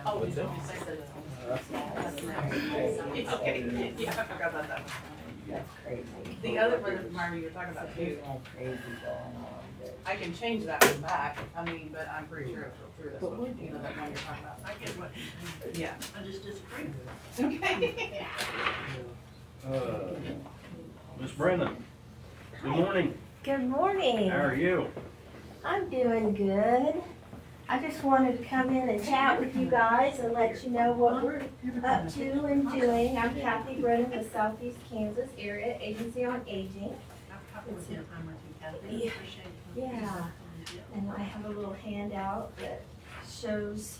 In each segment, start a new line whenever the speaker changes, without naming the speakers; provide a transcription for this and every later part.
Oh, it's okay, yeah, I forgot about that one.
That's crazy.
The other one, Myra, you were talking about too,
That crazy going on, but.
I can change that one back, I mean, but I'm pretty sure it's through this one, you know, that one you're talking about.
I get what you're saying.
Yeah.
I just disagree.
Okay.
Miss Brennan, good morning.
Good morning.
How are you?
I'm doing good. I just wanted to come in and chat with you guys and let you know what we're up to and doing. I'm Kathy Brennan with Southeast Kansas Area Agency on Aging.
I've talked with you, time with you, Kathy.
Yeah.
Appreciate it.
Yeah. And I have a little handout that shows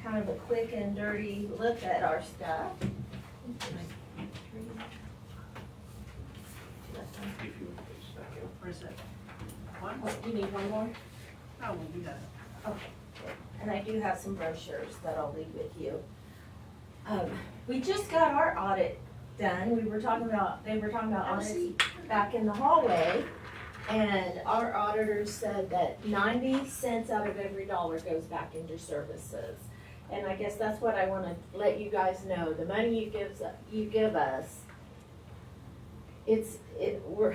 kind of a quick and dirty look at our stuff.
Or is it one?
What, you need one more?
Oh, we'll do that.
Okay, good. And I do have some brochures that I'll leave with you. We just got our audit done. They were talking about audits back in the hallway. And our auditors said that 90 cents out of every dollar goes back into services. And I guess that's what I wanna let you guys know. The money you give us, we're,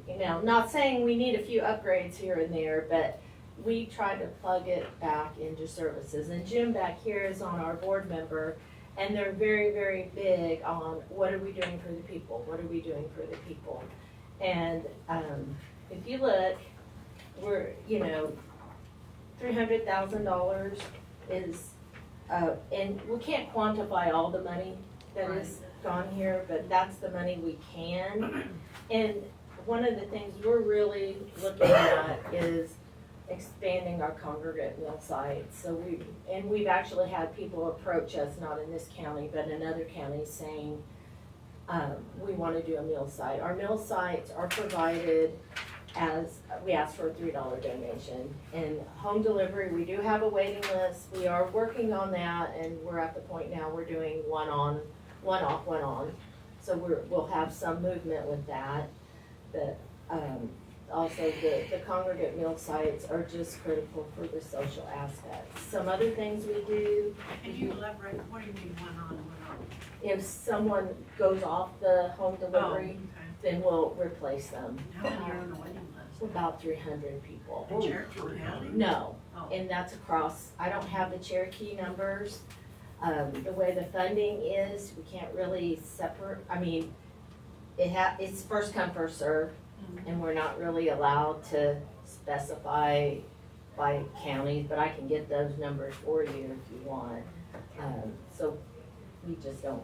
you know, not saying we need a few upgrades here and there, but we try to plug it back into services. And Jim back here is on our board member, and they're very, very big on what are we doing for the people? What are we doing for the people? And if you look, we're, you know, $300,000 is, and we can't quantify all the money that is gone here, but that's the money we can. And one of the things we're really looking at is expanding our congregate meal sites. So we've actually had people approach us, not in this county, but in other counties, saying, we want to do a meal site. Our meal sites are provided as, we ask for a $3 donation. And home delivery, we do have a waiting list. We are working on that, and we're at the point now we're doing one on, one off, one on. So we'll have some movement with that. But also the congregate meal sites are just critical for the social aspects. Some other things we do,
Can you elaborate, what do you mean one on, one off?
if someone goes off the home delivery,
Oh,
then we'll replace them.
okay. How many are on the waiting list?
About 300 people.
In Cherokee County?
No,
Oh,
and that's across, I don't have the Cherokee numbers. The way the funding is, we can't really separate, I mean, it's first come, first served, and we're not really allowed to specify by counties, but I can get those numbers for you if you want. So we just don't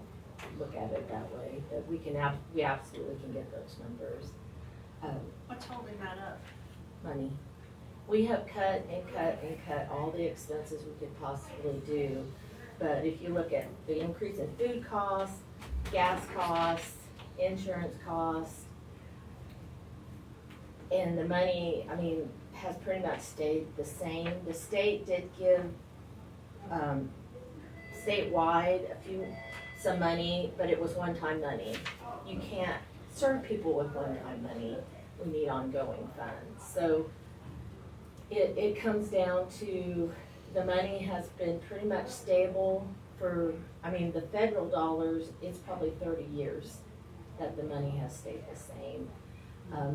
look at it that way, but we absolutely can get those numbers.
what's holding that up?
Money. We have cut and cut and cut all the expenses we could possibly do. But if you look at the increase in food costs, gas costs, insurance costs, and the money, I mean, has pretty much stayed the same. The state did give, statewide some money, but it was one-time money. You can't serve people with one-time money. We need ongoing funds. So it comes down to, the money has been pretty much stable for, I mean, the federal dollars, it's probably 30 years that the money has stayed the same.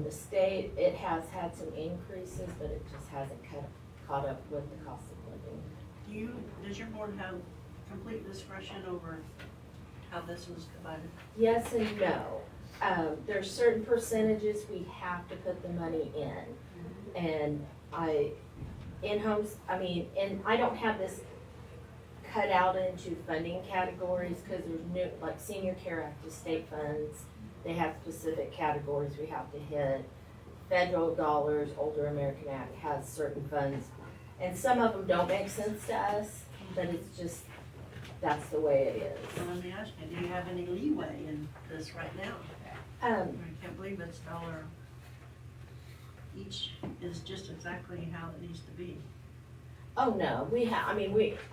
The state, it has had some increases, but it just hasn't caught up with the cost of living.
Does your board have complete discretion over how this was divided?
Yes and no. There's certain percentages we have to put the money in. And and I don't have this cut out into funding categories, because there's new, like Senior Care Act, state funds, they have specific categories we have to hit. Federal dollars, Older American Act has certain funds, and some of them don't make sense to us, but it's just, that's the way it is.
Well, let me ask you, do you have any leeway in this right now? I can't believe it's dollar each is just exactly how it needs to be.
Oh, no, we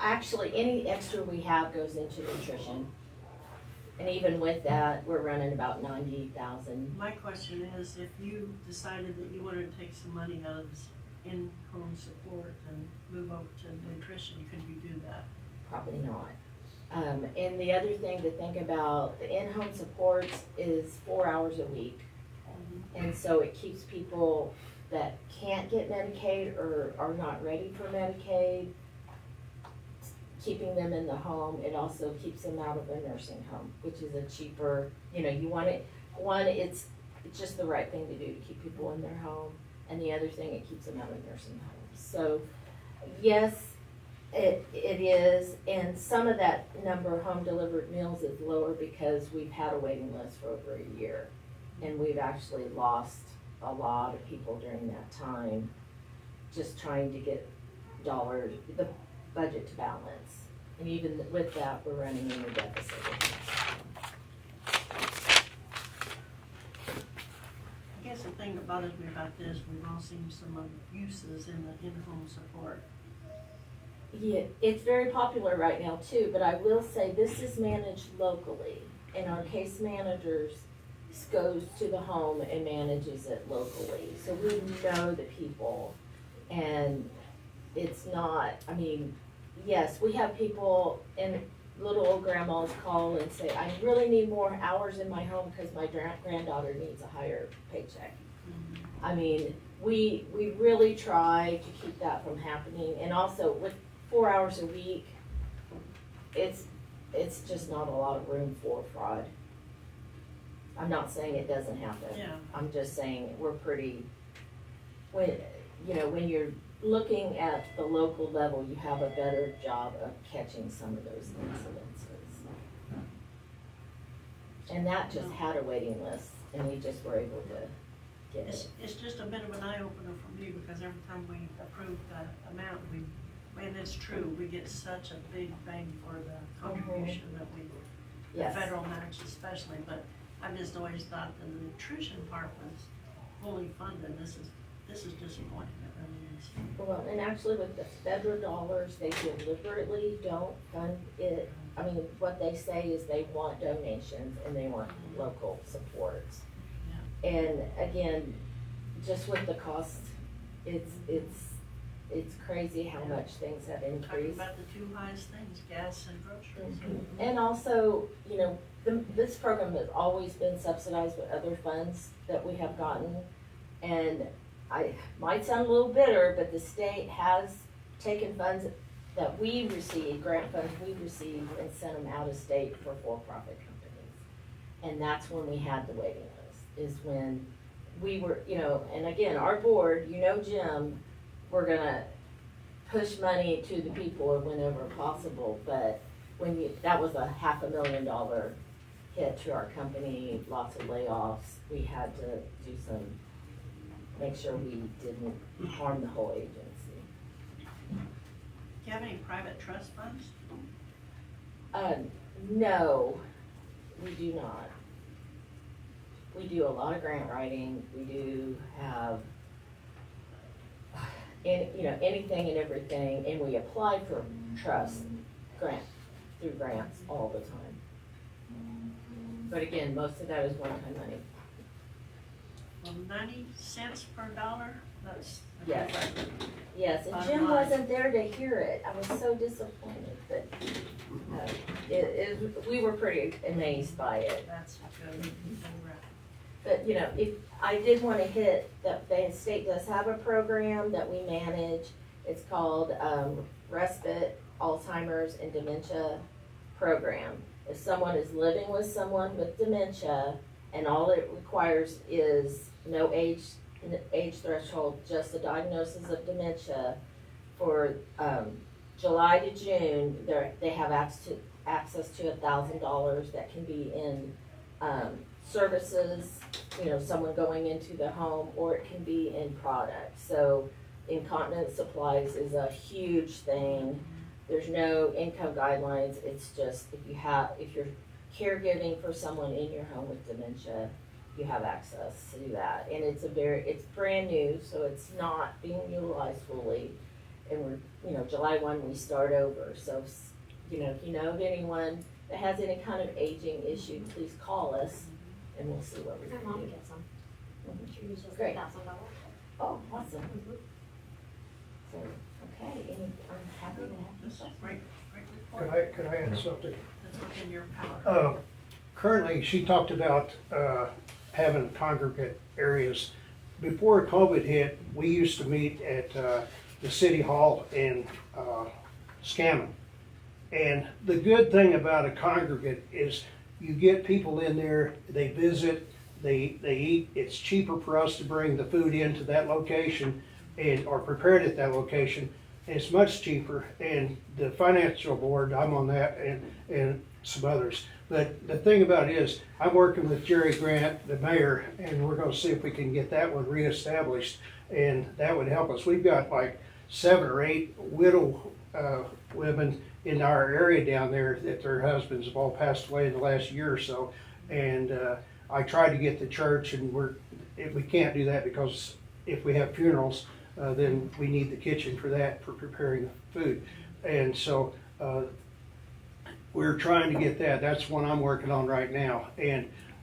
actually, any extra we have goes into nutrition. And even with that, we're running about 90,000.
My question is, if you decided that you wanted to take some money out of in-home support and move over to nutrition, could you do that?
Definitely not. And the other thing to think about, the in-home support is 4 hours a week. And so it keeps people that can't get Medicaid or are not ready for Medicaid, keeping them in the home. It also keeps them out of a nursing home, which is a cheaper, you want it, it's just the right thing to do to keep people in their home. And the other thing, it keeps them out of nursing homes. So, yes, it is, and some of that number of home delivered meals is lower because we've had a waiting list for over a year. And we've actually lost a lot of people during that time, just trying to get the budget to balance. And even with that, we're running in a deficit.
I guess the thing that bothers me about this, we've all seen some abuses in the in-home support.
Yeah, it's very popular right now too, but I will say this is managed locally, and our case managers goes to the home and manages it locally. So we know the people, and it's not, yes, we have people, and little old grandmas call and say, I really need more hours in my home because my granddaughter needs a higher paycheck. We really try to keep that from happening, and also with 4 hours a week, it's just not a lot of room for fraud. I'm not saying it doesn't happen.
Yeah.
I'm just saying we're pretty, when you're looking at the local level, you have a better job of catching some of those incidences. And that just had a waiting list, and we just were able to get it.
It's just a bit of an eye-opener for me, because every time we approve the amount, and it's true, we get such a big bang for the contribution that we, the
Yes.
federal match especially, but I've just always thought the nutrition part was fully funded. This is disappointing, it really is.
Well, and actually with the federal dollars, they deliberately don't fund it. What they say is they want donations and they want local support.
Yeah.
And again, just with the cost, it's crazy how much things have
Talking
increased.
about the two highest things, gas and groceries.
And also, this program has always been subsidized with other funds that we have gotten. And I might sound a little bitter, but the state has taken funds that we received, grant funds we received, and sent them out of state for for-profit companies. And that's when we had the waiting list, is when we were, and again, our board, Jim, we're gonna push money to the people whenever possible, but that was a $500,000 hit to our company, lots of layoffs. We had to make sure we didn't harm the whole agency.
Do you have any private trust funds?
No, we do not. We do a lot of grant writing. We do have, anything and everything, and we apply for trust through grants all the time. But again, most of that is one-time money.
Well, 90 cents per dollar, that's.
Yes. Yes, and Jim wasn't there to hear it. I was so disappointed, but we were pretty amazed by it.
That's good.
But, if I did want to hit that the state does have a program that we manage. It's called Respite Alzheimer's and Dementia Program. If someone is living with someone with dementia, and all it requires is no age threshold, just a diagnosis of dementia, for July to June, they have access to $1,000 that can be in services, someone going into the home, or it can be in products. So incontinence supplies is a huge thing. There's no income guidelines. It's just if you're caregiving for someone in your home with dementia, you have access to do that. And it's brand new, so it's not being utilized fully. And we're, July 1, we start over. So, if you know of anyone that has any kind of aging issue, please call us and we'll see what we can do.
My mom gets some. She uses
Great.
$1,000.
Oh, awesome. So, okay, I'm happy to have you.
This is great, great report.
Could I add something?
That's within your power.
Currently, she talked about having congregate areas. Before COVID hit, we used to meet at the city hall in Scammon. And the good thing about a congregate is you get people in there, they visit, they eat. It's cheaper for us to bring the food into that location or prepare it at that location. It's much cheaper, and the financial board, I'm on that, and some others. But the thing about it is, I'm working with Jerry Grant, the mayor, and we're gonna see if we can get that one reestablished, and that would help us. We've got like 7 or 8 widow women in our area down there that their husbands have all passed away in the last year or so. And I tried to get the church, and we can't do that because if we have funerals, then we need the kitchen for that, for preparing the food. And so we're trying to get that. That's one I'm working on right now.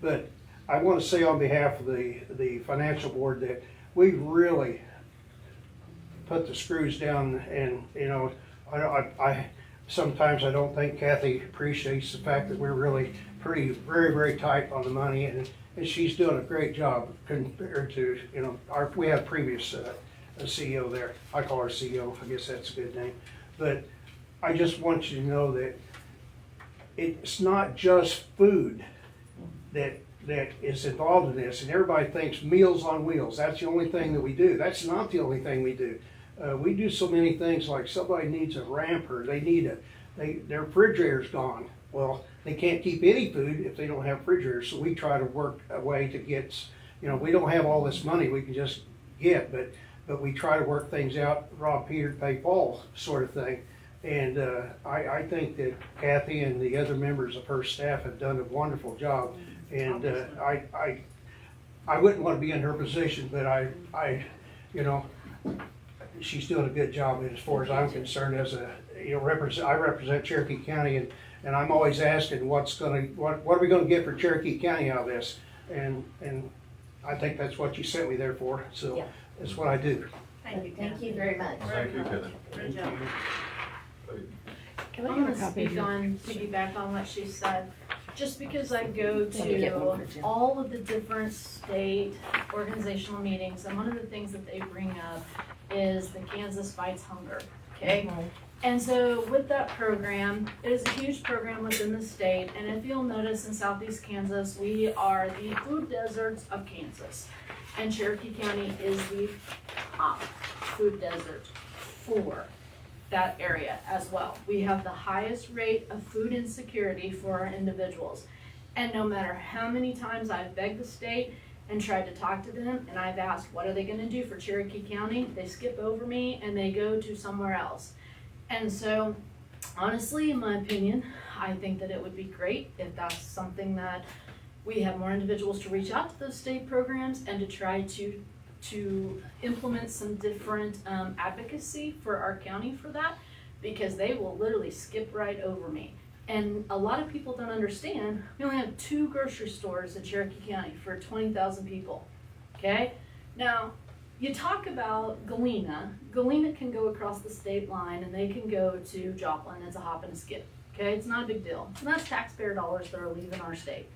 But I want to say on behalf of the financial board that we really put the screws down, and I sometimes I don't think Kathy appreciates the fact that we're really very, very tight on the money, and she's doing a great job compared to, we had a previous CEO there. I call her CEO, I guess that's a good name. But I just want you to know that it's not just food that is involved in this, and everybody thinks Meals on Wheels, that's the only thing that we do. That's not the only thing we do. We do so many things, like somebody needs a ramper, their refrigerator's gone. Well, they can't keep any food if they don't have refrigerators, so we try to work a way to get, we don't have all this money we can just get, but we try to work things out, rob Peter to pay Paul sort of thing. And I think that Kathy and the other members of her staff have done a wonderful job. And I wouldn't want to be in her position, but I she's doing a good job as far as I'm concerned. As I represent Cherokee County, and I'm always asking what are we going to get for Cherokee County out of this? And I think that's what you sent me there for. So
Yeah.
that's what I do.
Thank you,
Thank
Kathy.
you very much.
Thank you, Kevin.
Good job.
Can
I'm
I get
gonna
a copy of
speak
your?
on, piggyback on what she said. Just because I go
Let me get one
to
for Jim.
all of the different state organizational meetings, and one of the things that they bring up is the Kansas Fights Hunger, okay? And so with that program, it is a huge program within the state, and if you'll notice in southeast Kansas, we are the food deserts of Kansas. And Cherokee County is the top food desert for that area as well. We have the highest rate of food insecurity for our individuals. And no matter how many times I've begged the state and tried to talk to them, and I've asked, what are they gonna do for Cherokee County? They skip over me and they go to somewhere else. And so, honestly, in my opinion, I think that it would be great if that's something that we have more individuals to reach out to those state programs and to try to implement some different advocacy for our county for that, because they will literally skip right over me. And a lot of people don't understand, we only have 2 grocery stores in Cherokee County for 20,000 people, okay? Now, you talk about Galena. Galena can go across the state line and they can go to Joplin. It's a hop and a skip, okay? It's not a big deal. And that's taxpayer dollars that are leaving our state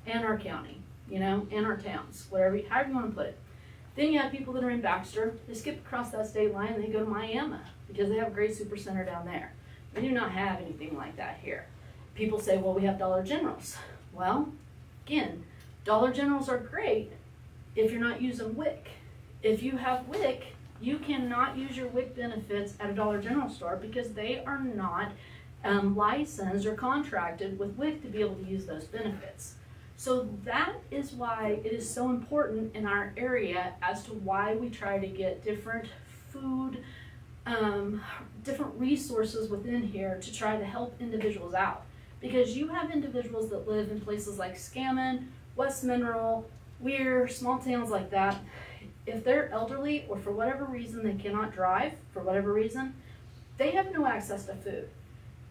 and our county, and our towns, however you wanna put it. Then you have people that are in Baxter, they skip across that state line and they go to Miami because they have a great super center down there. We do not have anything like that here. People say, well, we have Dollar Generals. Well, again, Dollar Generals are great if you're not using WIC. If you have WIC, you cannot use your WIC benefits at a Dollar General store because they are not licensed or contracted with WIC to be able to use those benefits. So that is why it is so important in our area as to why we try to get different food, different resources within here to try to help individuals out. Because you have individuals that live in places like Scammon, West Mineral, Weir, small towns like that. If they're elderly or for whatever reason they cannot drive, for whatever reason, they have no access to food.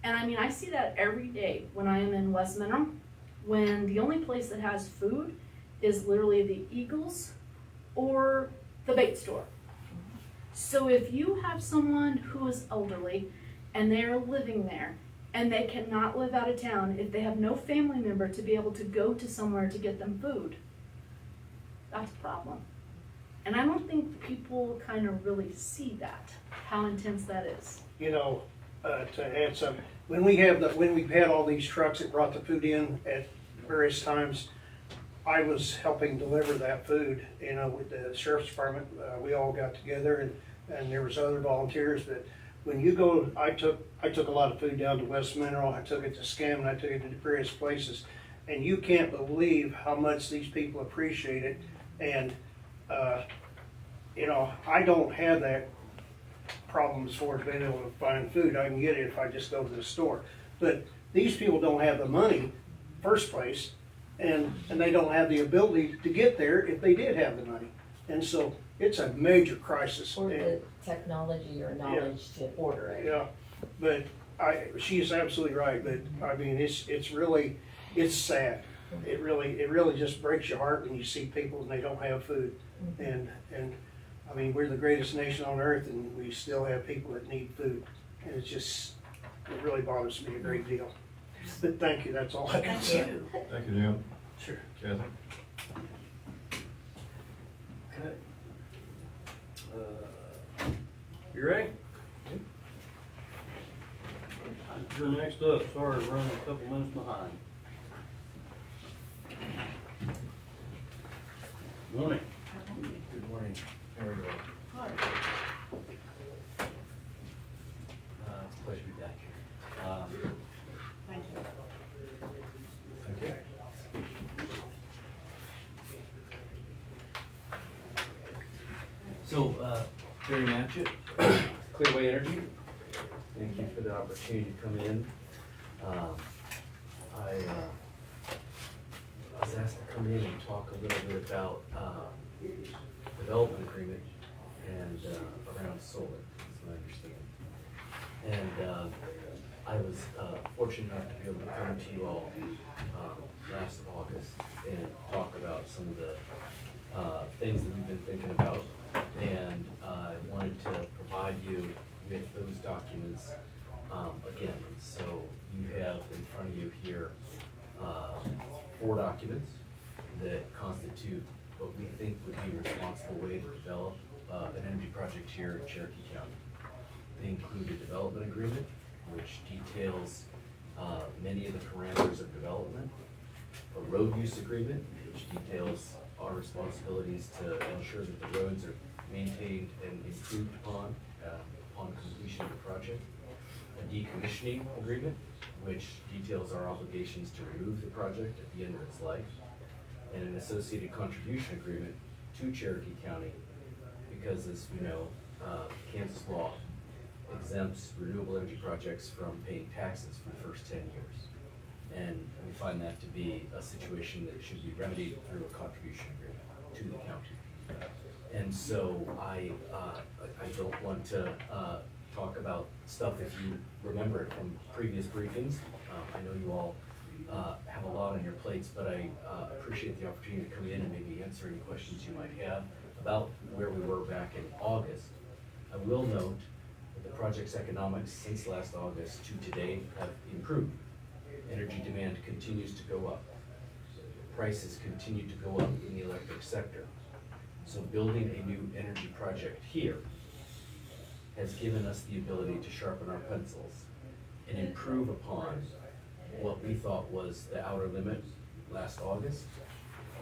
And I mean, I see that every day when I am in West Mineral, when the only place that has food is literally the Eagles or the bait store. So if you have someone who is elderly and they're living there and they cannot live out of town if they have no family member to be able to go to somewhere to get them food. That's a problem. And I don't think people kind of really see that, how intense that is.
You know, to add some, when we've had all these trucks that brought the food in at various times, I was helping deliver that food, you know, with the sheriff's department. We all got together and there was other volunteers, but when you go, I took a lot of food down to West Mineral, I took it to Scam, and I took it to various places. And you can't believe how much these people appreciate it. And, you know, I don't have that problem as far as being able to find food. I can get it if I just go to the store. But these people don't have the money, first place, and they don't have the ability to get there if they did have the money. And so it's a major crisis.
Or the technology or knowledge to order it.
Yeah, but she's absolutely right, but I mean, it's really, it's sad. It really just breaks your heart when you see people and they don't have food. And I mean, we're the greatest nation on earth and we still have people that need food. And it's just, it really bothers me a great deal. But thank you, that's all I can say.
Thank you, Jim.
Sure.
Kathy?
Okay. You ready? You're next up. Sorry, running a couple minutes behind. Morning.
Good morning. How are you all? It's a pleasure to be back here.
Thank you.
Thank you.
So, Terry Matchett, Clearway Energy, thank you for the opportunity to come in. I was asked to come in and talk a little bit about development agreement and around solar, is my understanding. And I was fortunate enough to be able to come to you all last August and talk about some of the things that we've been thinking about. And I wanted to provide you with those documents again. So you have in front of you here 4 documents that constitute what we think would be a responsible way to develop an energy project here in Cherokee County. They include a development agreement, which details many of the parameters of development, a road use agreement, which details our responsibilities to ensure that the roads are maintained and improved upon completion of the project, a decommissioning agreement, which details our obligations to remove the project at the end of its life, and an associated contribution agreement to Cherokee County, because as we know, Kansas law exempts renewable energy projects from paying taxes for the first 10 years. And we find that to be a situation that should be remedied through a contribution agreement to the county. And so I don't want to talk about stuff if you remember it from previous briefings. I know you all have a lot on your plates, but I appreciate the opportunity to come in and maybe answer any questions you might have about where we were back in August. I will note that the project's economics since last August to today have improved. Energy demand continues to go up. Prices continue to go up in the electric sector. So building a new energy project here has given us the ability to sharpen our pencils and improve upon what we thought was the outer limit last August.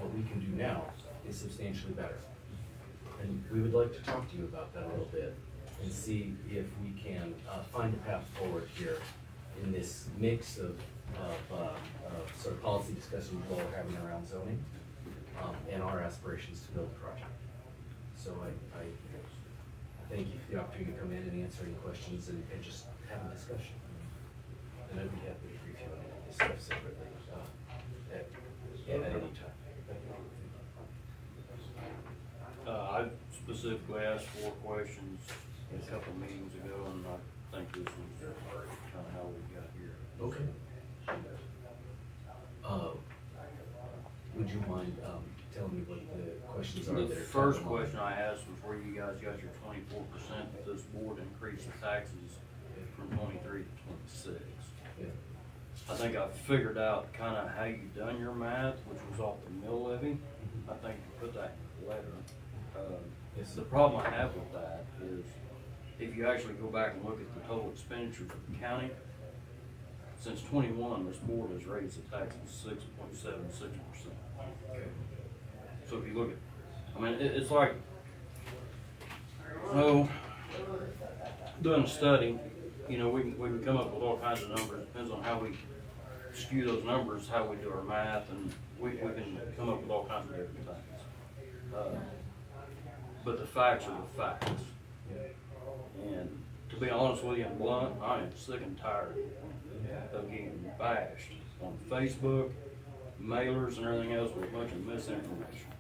What we can do now is substantially better. And we would like to talk to you about that a little bit and see if we can find a path forward here in this mix of sort of policy discussions you all are having around zoning and our aspirations to build a project. So I thank you for the opportunity to come in and answer any questions and just have a discussion. And I'd be happy to brief you on any discuss separately at any time.
I specifically asked 4 questions a couple meetings ago, and I think this was kind of how we got here.
Okay. Would you mind telling me what the questions are?
The
that are
first
top of mind?
question I asked was where you guys got your 24%, this board increased the taxes from 23 to 26. I think I figured out kinda how you done your math, which was off the mill levy. I think you put that in the letter. The problem I have with that is, if you actually go back and look at the total expenditure for the county, since 21, this board has raised the taxes 6.76%. So if you look at, I mean, it's like, doing a study, we can come up with all kinds of numbers, depends on how we skew those numbers, how we do our math, and we can come up with all kinds of different things. But the facts are the facts. And to be honest with you and blunt, I am sick and tired of getting bashed on Facebook, mailers, and everything else with a bunch of misinformation.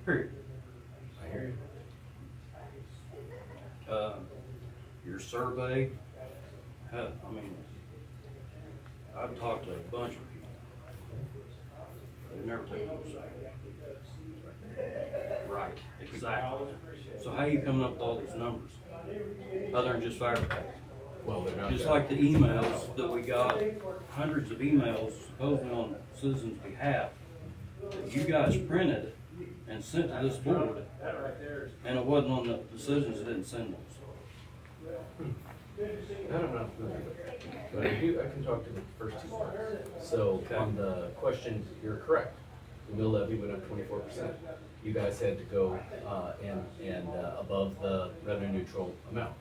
Period.
I hear you.
Your survey, hell, I mean, I've talked to a bunch of people. They've never taken a survey. Right, exactly. So how are you coming up with all these numbers? Other than just fire department?
Well, they're not.
Just like the emails that we got, hundreds of emails supposedly on citizens' behalf, that you guys printed and sent to this board, and it wasn't on the citizens that didn't send those.
I don't know, but I can talk to the first two parts. So on the question, you're correct. The mill levy went up 24%. You guys had to go and above the revenue neutral amount.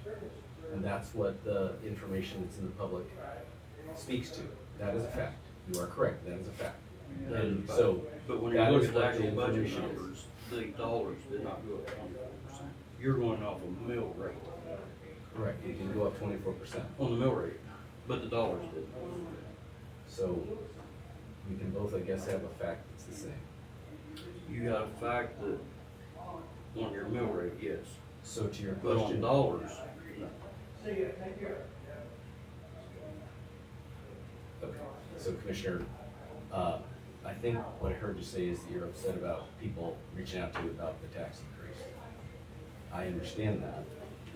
And that's what the information that's in the public speaks to. That is a fact. You are correct, that is a fact. And so,
But when you
that
look
is
at the
what
actual budget
information is.
numbers, the dollars did not go up 24%. You're going off a mill rate,
Correct, you can go up 24%.
on the mill rate, but the dollars didn't.
So we can both, I guess, have a fact that's the same.
You got a fact that on your mill rate, yes,
So to your
but on
question,
dollars, no.
okay, so Commissioner, I think what I heard you say is that you're upset about people reaching out to you about the tax increase. I understand that.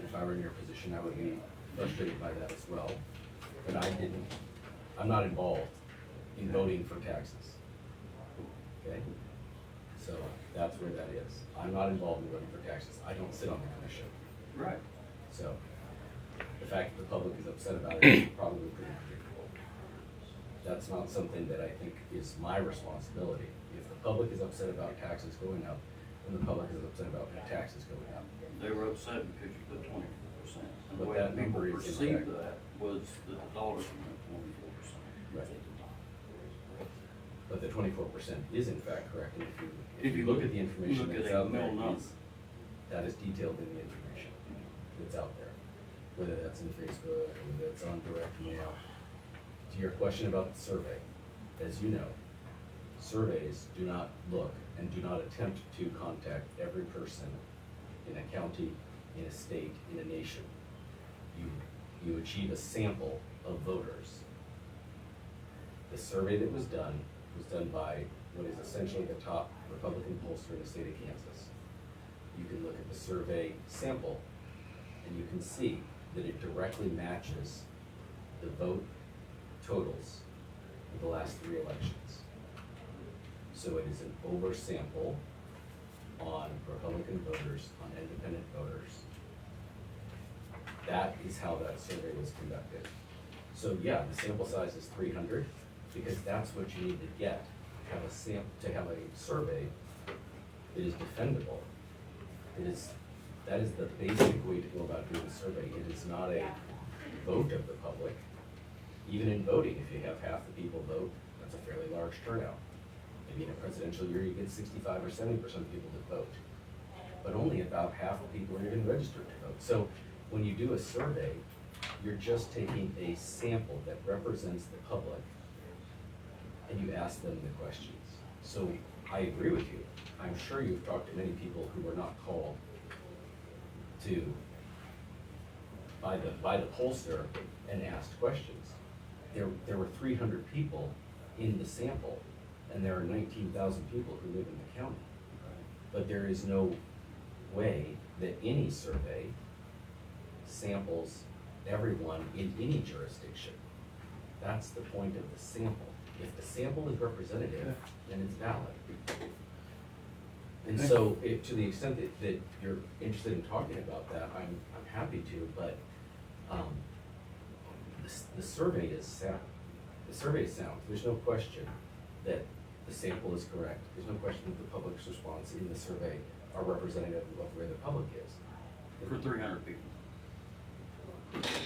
If I were in your position, I would be frustrated by that as well. But I'm not involved in voting for taxes. Okay? So that's where that is. I'm not involved in voting for taxes. I don't sit on the commission.
Right.
So the fact that the public is upset about it is probably pretty predictable. That's not something that I think is my responsibility. If the public is upset about taxes going up, then the public is upset about taxes going up.
They were upset because you put 24%. And the
But
way
that
that people
number is
perceived
incorrect.
that was that the dollars went up 24%.
Right. But the 24% is in fact correct. And
If you
look
look
at the information
look at
that's
a
out there,
mill number.
that is detailed in the information that's out there. Whether that's in Facebook, or whether it's on direct mail. To your question about the survey, as you know, surveys do not look and do not attempt to contact every person in a county, in a state, in a nation. You achieve a sample of voters. The survey that was done by what is essentially the top Republican pollster in the state of Kansas. You can look at the survey sample and you can see that it directly matches the vote totals of the last 3 elections. So it is an oversample on Republican voters, on independent voters. That is how that survey was conducted. So yeah, the sample size is 300 because that's what you need to get to have a survey that is defendable. That is the basic way to go about doing a survey. It is not a vote of the public. Even in voting, if you have half the people vote, that's a fairly large turnout. Maybe in a presidential year, you get 65 or 70% of people to vote. But only about half of people are even registered to vote. So when you do a survey, you're just taking a sample that represents the public and you ask them the questions. So I agree with you. I'm sure you've talked to many people who were not called by the pollster and asked questions. There were 300 people in the sample, and there are 19,000 people who live in the county. But there is no way that any survey samples everyone in any jurisdiction. That's the point of the sample. If the sample is representative, then it's valid. And so, to the extent that you're interested in talking about that, I'm happy to, but, the survey is sound. The survey is sound. There's no question that the sample is correct. There's no question that the public's response in the survey are representative of where the public is.
For 300 people.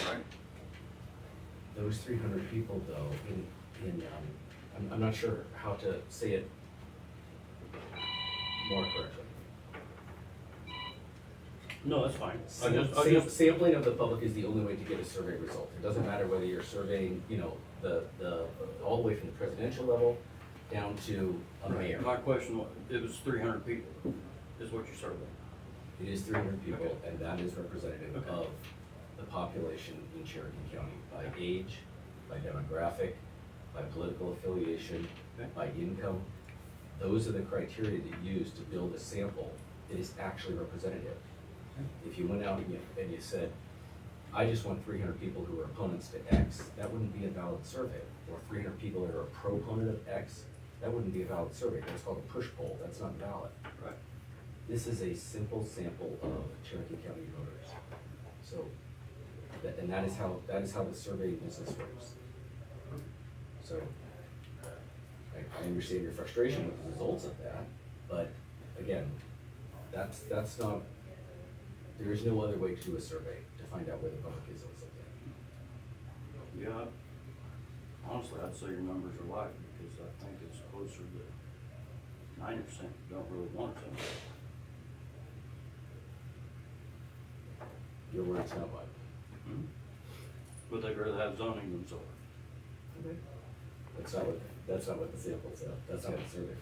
Right?
Those 300 people though, I'm not sure how to say it more correctly.
No, that's fine.
Sampling of the public is the only way to get a survey result. It doesn't matter whether you're surveying, all the way from the presidential level down to a mayor.
My question was, it was 300 people, is what you surveyed.
It is 300 people,
Okay.
and that is representative
Okay.
of the population in Cherokee County by age, by demographic, by political affiliation,
Okay.
by income. Those are the criteria that you use to build a sample that is actually representative. If you went out and you said, I just want 300 people who are opponents to X, that wouldn't be a valid survey. Or 300 people that are a proponent of X, that wouldn't be a valid survey. That's called a push poll. That's not valid.
Right.
This is a simple sample of Cherokee County voters. So, and that is how the survey business works. So, I understand your frustration with the results of that, but again, that's not, there is no other way to do a survey to find out where the public is on something.
Yeah, honestly, I'd say your numbers are right, because I think it's closer to 90% don't really want it.
Your words, not mine.
Hmm? But they'd rather have zoning than solar.
That's not what the sample said. That's not what the survey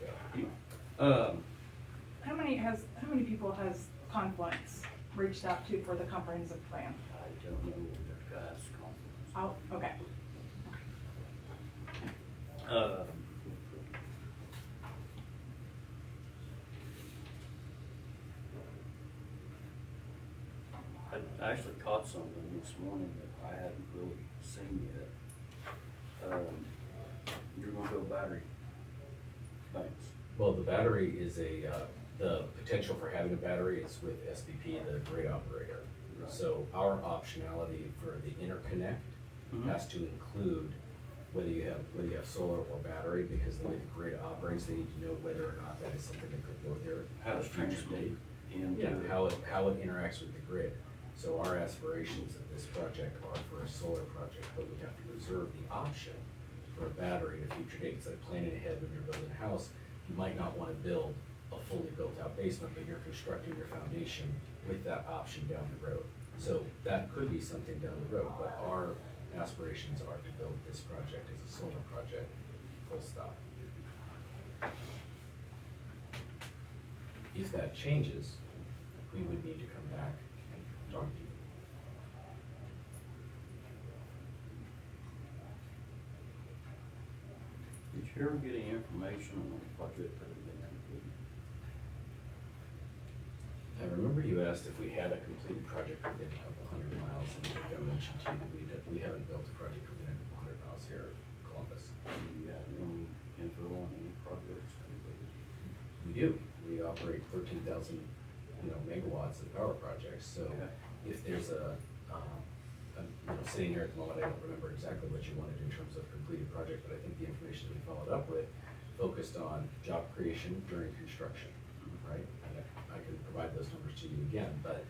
found.
How many people has Confluence reached out to for the comprehensive plan?
I don't know what the guy's confidence.
Oh, okay.
I actually caught something this morning that I hadn't really seen yet. You're gonna go battery banks.
Well, the battery is the potential for having a battery is with SPP, the grid operator.
Right.
So our optionality for the interconnect
Mhm.
has to include whether you have solar or battery, because the way the grid operates, they need to know whether or not that is something that could go there.
How it's transmitted into.
Yeah, how it interacts with the grid. So our aspirations of this project are for a solar project, but we have to reserve the option for a battery at a future date. It's like planning ahead when you're building a house. You might not want to build a fully built out basement, but you're constructing your foundation with that option down the road. So that could be something down the road, but our aspirations are to build this project as a solar project, full stop. If that changes, we would need to come back and talk to you.
Did you ever get any information on the project that had been completed?
I remember you asked if we had a completed project within a couple hundred miles, and I think I mentioned to you that we haven't built a project within a couple hundred miles here in Columbus.
Do you have any info on any projects completed?
We do. We operate 13,000, megawatts of power projects. So
Okay.
if there's sitting here at the moment, I don't remember exactly what you wanted in terms of completed project, but I think the information we followed up with focused on job creation during construction, right? And I can provide those numbers to you again, but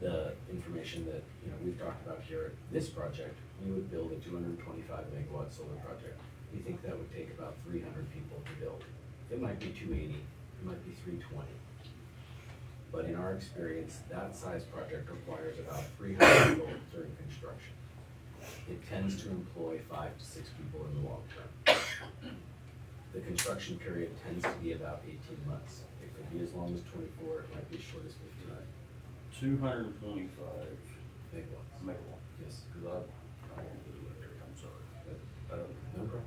the information that, we've talked about here, this project, we would build a 225 megawatt solar project. We think that would take about 300 people to build. It might be 280, it might be 320. But in our experience, that size project requires about 300 people during construction. It tends to employ 5 to 6 people in the long term. The construction period tends to be about 18 months. It could be as long as 24, it might be as short as 15.
225
Megawatts.
megawatts.
Yes.
Because I don't do electric, I'm sorry.
No problem.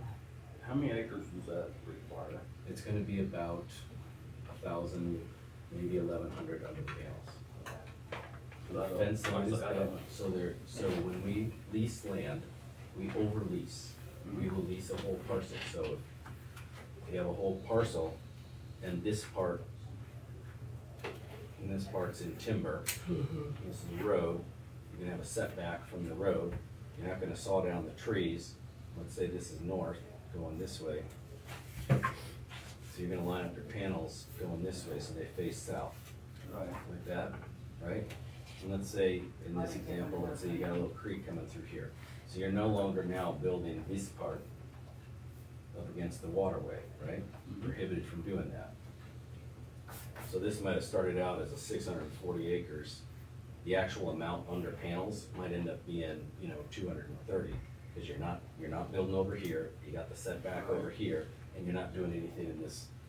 How many acres does that require?
It's gonna be about 1,000, maybe 1,100 under the panels. The fence line is that, so when we lease land, we overlease. We will lease a whole parcel, so if you have a whole parcel, and this part, and this part's in timber, this is the road, you're gonna have a setback from the road, you're not gonna saw down the trees, let's say this is north, going this way. So you're gonna line up your panels going this way, so they face south,
Right.
like that, right? And let's say, in this example, let's say you got a little creek coming through here. So you're no longer now building this part up against the waterway, right? Prohibited from doing that. So this might have started out as a 640 acres. The actual amount under panels might end up being, 230, because you're not building over here, you got the setback over here, and you're not doing anything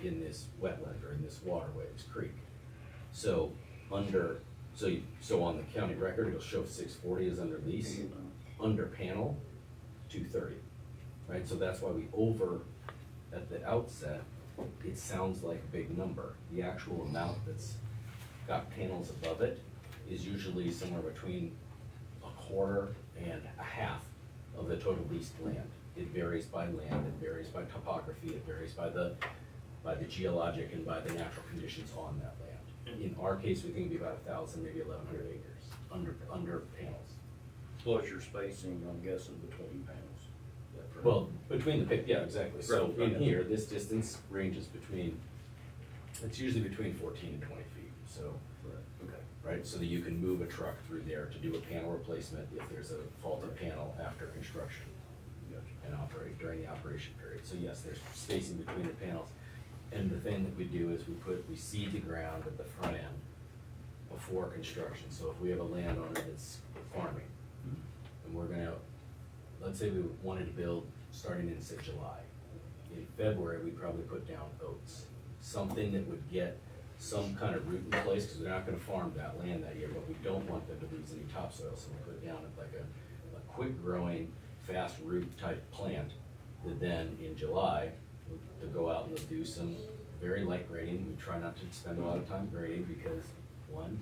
in this wetland or in this waterway, this creek. So so on the county record, it'll show 640 is under lease, under panel, 230, right? So that's why we at the outset, it sounds like a big number. The actual amount that's got panels above it is usually somewhere between a quarter and a half of the total leased land. It varies by land, it varies by topography, it varies by the geologic and by the natural conditions on that land. In our case, we think it'd be about 1,000, maybe 1,100 acres under panels.
Plus your spacing, I'm guessing, between panels. Is that correct?
Well, between yeah, exactly. So
Right.
in here, this distance ranges it's usually between 14 and 20 feet, so.
Right. Okay.
Right, so that you can move a truck through there to do a panel replacement if there's a faulty panel after construction. And operate during the operation period. So yes, there's spacing between the panels. And the thing that we do is we seed the ground at the front end before construction. So if we have a landowner that's farming, and we're gonna, let's say we wanted to build starting in, say, July. In February, we'd probably put down oats, something that would get some kind of root in place, because they're not gonna farm that land that year, but we don't want them to lose any topsoil, so we put down like a quick growing, fast root type plant that then in July, to go out and do some very light grading. We try not to spend a lot of time grading because, one,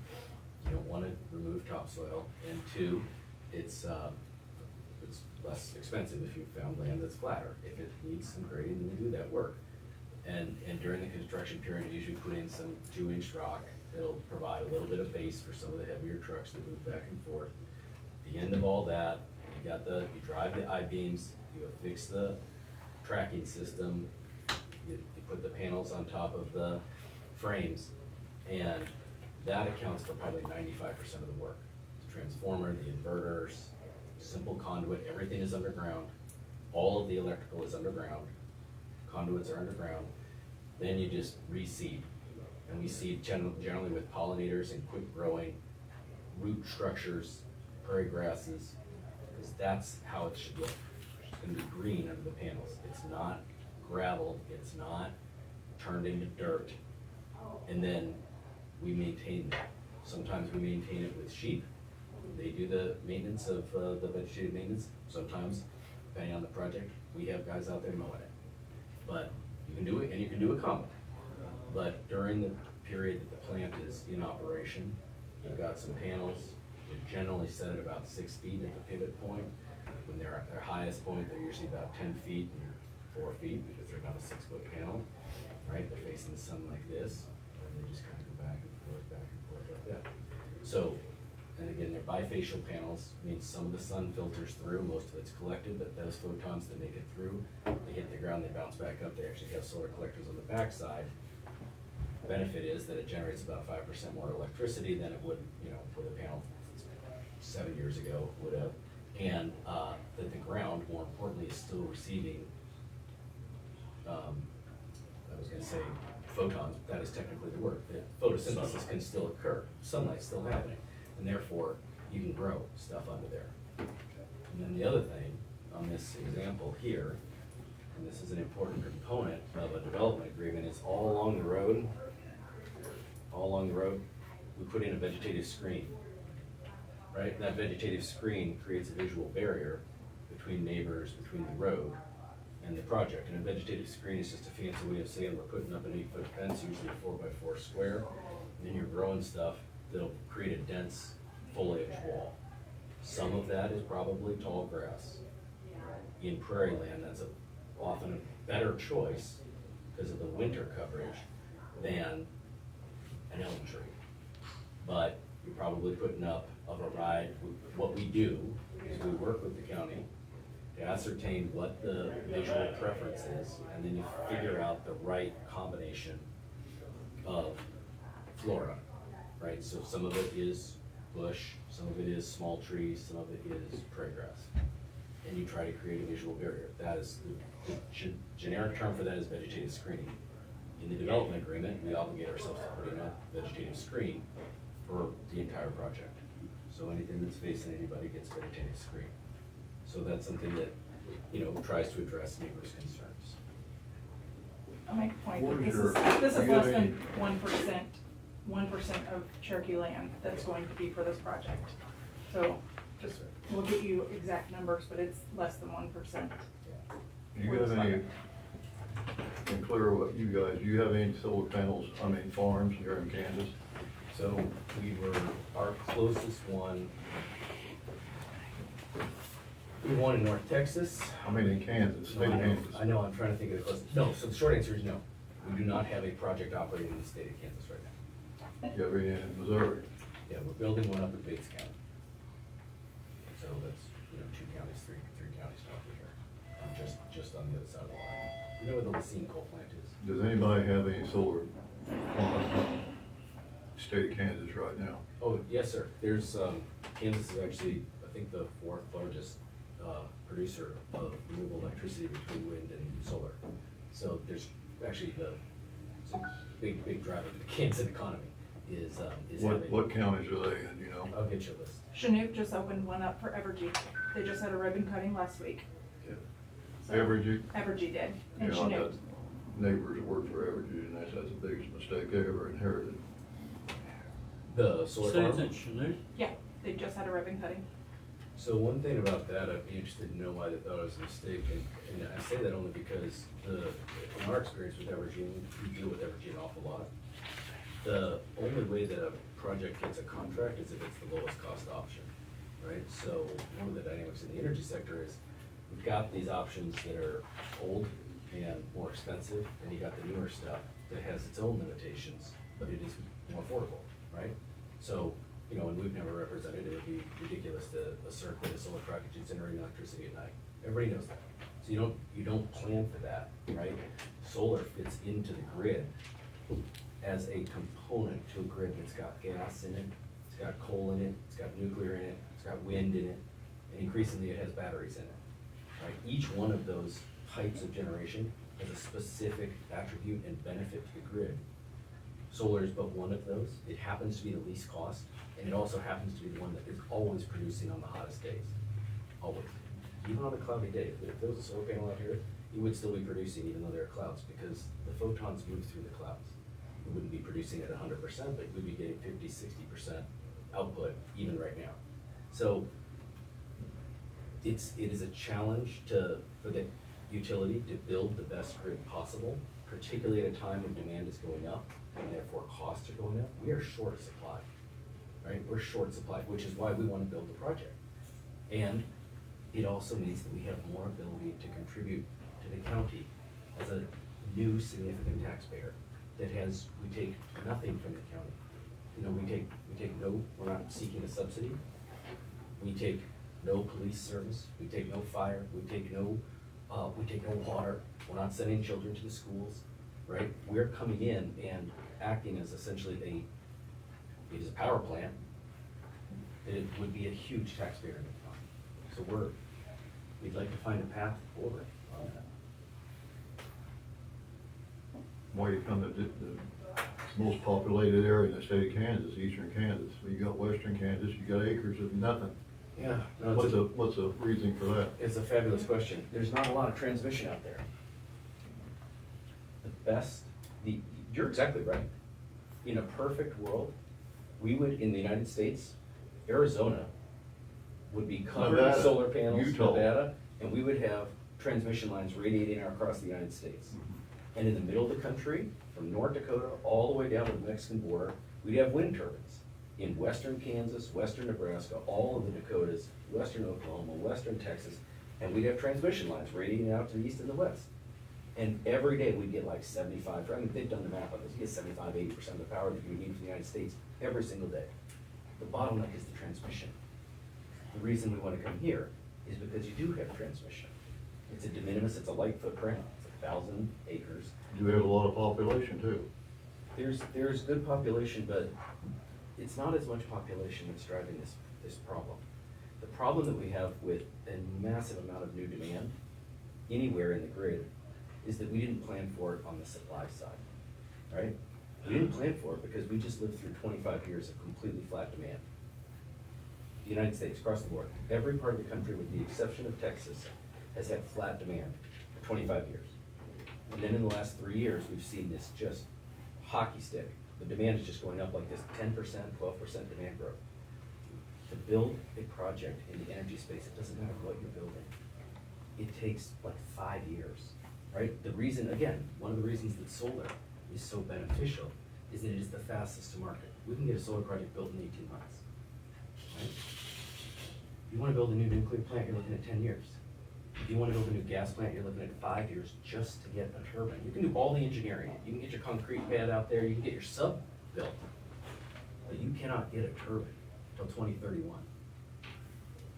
you don't want to remove topsoil, and two, it's less expensive if you found land that's flatter. If it needs some grading, then we do that work. And during the construction period, you usually put in some 2-inch rock. It'll provide a little bit of base for some of the heavier trucks that move back and forth. At the end of all that, you drive the I-beams, you affix the tracking system, you put the panels on top of the frames, and that accounts for probably 95% of the work. The transformer, the inverters, simple conduit, everything is underground. All of the electrical is underground. Conduits are underground. Then you just reseed. And we seed generally with pollinators and quick growing root structures, prairie grasses, because that's how it should look. It's gonna be green under the panels. It's not gravel, it's not turned into dirt. And then we maintain that. Sometimes we maintain it with sheep. They do the maintenance of the vegetative maintenance. Sometimes, depending on the project, we have guys out there mowing it. But you can do it, and you can do a combo. But during the period that the plant is in operation, you've got some panels. You generally set at about 6 feet at the pivot point. When they're at their highest point, they're usually about 10 feet and 4 feet because they're not a 6-foot panel, right? They're facing the sun like this, and they just kind of go back and forth like that. So, and again, they're bifacial panels, means some of the sun filters through, most of it's collected, but those photons that make it through, they hit the ground, they bounce back up. They actually have solar collectors on the backside. The benefit is that it generates about 5% more electricity than it would, with a panel 7 years ago would have. And that the ground, more importantly, is still receiving, I was gonna say photons, but that is technically the word. That photosynthesis can still occur, sunlight's still happening, and therefore you can grow stuff under there. And then the other thing on this example here, and this is an important component of a development agreement, is all along the road, we put in a vegetative screen. Right? That vegetative screen creates a visual barrier between neighbors, between the road and the project. And a vegetative screen is just a fancy way of saying we're putting up an 8-foot fence, usually a 4x4 square, and then you're growing stuff that'll create a dense foliage wall. Some of that is probably tall grass. In prairie land, that's often a better choice because of the winter coverage than an elm tree. But you're probably putting up a variety. What we do is we work with the county to ascertain what the visual preference is, and then you figure out the right combination of flora, right? So some of it is bush, some of it is small trees, some of it is prairie grass. And you try to create a visual barrier. That is, the generic term for that is vegetative screening. In the development agreement, we obligate ourselves to put in a vegetative screen for the entire project. So anything that's facing anybody gets vegetative screen. So that's something that, tries to address neighbors' concerns.
I'll make a point,
What
that
is
this is,
your-
this
do
is
you have
less than
any-
1% of Cherokee land that's going to be for this project. So, just, we'll get you exact numbers, but it's less than 1%.
Do you have any, and clear what you guys, do you have any solar panels, farms here in Kansas?
So our closest one, we won in North Texas.
In Kansas, state of Kansas.
I know, I'm trying to think of the closest. No, so the short answer is no. We do not have a project operating in the state of Kansas right now.
You have any in Missouri?
Yeah, we're building one up in Bates County. So that's, 2 counties, three counties north of here, just on the other side of the line. You know where the Lacine coal plant is?
Does anybody have any solar on state of Kansas right now?
Oh, yes, sir. There's, Kansas is actually, I think, the 4th largest producer of renewable electricity between wind and solar. So there's actually it's a big driver to the Kansas economy is having.
What counties are they in,
I'll get you a list.
Chinook just opened one up for Evergy. They just had a ribbon cutting last week.
Yeah.
So,
Evergy?
Evergy did, and
Yeah, I've
Chinook.
got neighbors that work for Evergy, and that's the biggest mistake they ever inherited.
The solar
Say
farm.
it's in Chanute?
Yeah, they just had a ribbon cutting.
So one thing about that, I'd be interested to know why they thought it was a mistake, and I say that only because in our experience with Evergy, we deal with Evergy an awful lot. The only way that a project gets a contract is if it's the lowest cost option, right? So one of the dynamics in the energy sector is we've got these options that are old and more expensive, and you got the newer stuff that has its own limitations, but it is more affordable, right? So, and we've never represented, it would be ridiculous to assert that a solar project is generating electricity at night. Everybody knows that. So you don't plan for that, right? Solar fits into the grid as a component to a grid that's got gas in it, it's got coal in it, it's got nuclear in it, it's got wind in it, and increasingly it has batteries in it, right? Each one of those types of generation has a specific attribute and benefit to the grid. Solar is but one of those. It happens to be the least cost, and it also happens to be the one that is always producing on the hottest days. Always. Even on a cloudy day. If there was a solar panel out here, it would still be producing even though there are clouds, because the photons move through the clouds. It wouldn't be producing at 100%, but we'd be getting 50–60% output even right now. So it is a challenge for the utility to build the best grid possible, particularly at a time when demand is going up and therefore costs are going up. We are short supply, right? We're short supply, which is why we want to build the project. And it also means that we have more ability to contribute to the county as a new significant taxpayer we take nothing from the county. We take no, we're not seeking a subsidy. We take no police service, we take no fire, we take no water, we're not sending children to the schools, right? We're coming in and acting as essentially it is a power plant. It would be a huge taxpayer in the county. So we'd like to find a path forward on that.
Why you come to the most populated area in the state of Kansas, eastern Kansas. You got western Kansas, you got acres of nothing.
Yeah. No,
What's the reason for that?
It's a fabulous question. There's not a lot of transmission out there. You're exactly right. In a perfect world, we would, in the United States, Arizona would be covered in
Nevada,
solar panels,
Utah.
Nevada, and we would have transmission lines radiating across the United States. And in the middle of the country, from North Dakota all the way down to the Mexican border, we'd have wind turbines. in western Kansas, western Nebraska, all of the Dakotas, western Oklahoma, western Texas, and we'd have transmission lines radiating out to the east and the west. And every day we'd get like 75, I mean, they've done the math on this, you get 75, 80% of the power that you would need from the United States every single day. The bottleneck is the transmission. The reason we wanna come here is because you do have transmission. It's a de minimis, it's a light footprint, it's 1,000 acres.
You have a lot of population too.
There's good population, but it's not as much population that's driving this problem. The problem that we have with a massive amount of new demand anywhere in the grid is that we didn't plan for it on the supply side, right? We didn't plan for it because we just lived through 25 years of completely flat demand. The United States, across the board, every part of the country with the exception of Texas has had flat demand for 25 years. And then in the last 3 years, we've seen this just hockey stick. The demand is just going up like this, 10%, 12% demand growth. To build a project in the energy space, it doesn't matter what you're building. It takes like 5 years, right? The reason, again, one of the reasons that solar is so beneficial is that it is the fastest to market. We can get a solar project built in 18 months, right? If you wanna build a new nuclear plant, you're looking at 10 years. If you wanna build a new gas plant, you're looking at 5 years just to get a turbine. You can do all the engineering. You can get your concrete pad out there, you can get your sub built, but you cannot get a turbine till 2031,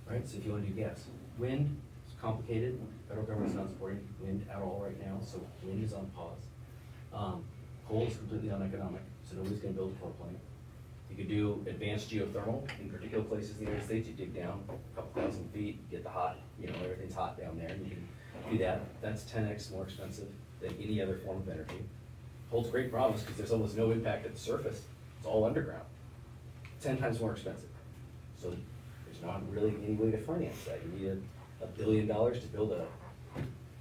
right? So if you wanna do gas, wind is complicated. Federal government's not supporting wind at all right now, so wind is on pause. Coal is completely uneconomic, so nobody's gonna build a coal plant. You could do advanced geothermal in particular places in the United States. You dig down a couple thousand feet, get the hot, everything's hot down there, and you can do that. That's 10x more expensive than any other form of energy. Holds great promise because there's almost no impact at the surface. It's all underground. 10 times more expensive. So there's not really any way to finance that. You need $1 billion to build a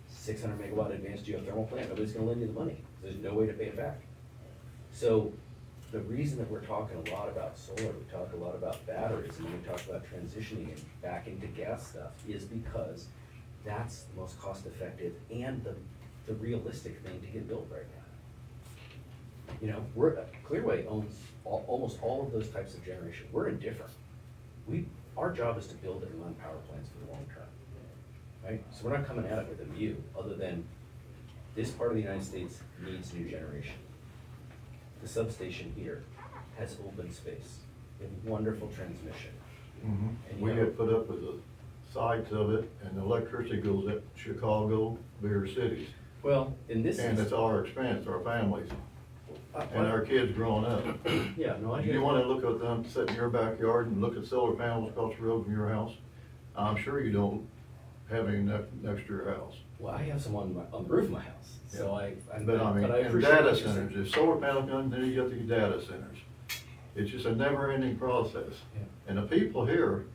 600 megawatt advanced geothermal plant. Nobody's gonna lend you the money. There's no way to pay it back. So the reason that we're talking a lot about solar, we talk a lot about batteries, and we talk about transitioning and back into gas stuff, is because that's the most cost effective and the realistic thing to get built right now. Clearway owns almost all of those types of generation. We're indifferent. Our job is to build and run power plants for the long term, right? So we're not coming at it with a view other than this part of the United States needs new generation. The substation here has open space and wonderful transmission. And
We get put up with the sides of it, and the electricity goes at Chicago, bigger cities.
Well, in this
And it's our expense, our families, and our kids growing up.
Yeah, no, I get
You
it.
wanna look at them, sit in your backyard and look at solar panels across the road from your house? I'm sure you don't have any next to your house.
Well, I have some on the roof of my house, so
But I mean, and
appreciate
data
what you're
centers,
saying.
if solar panels come, then you get these data centers. It's just a never-ending process.
Yeah.
And the people here,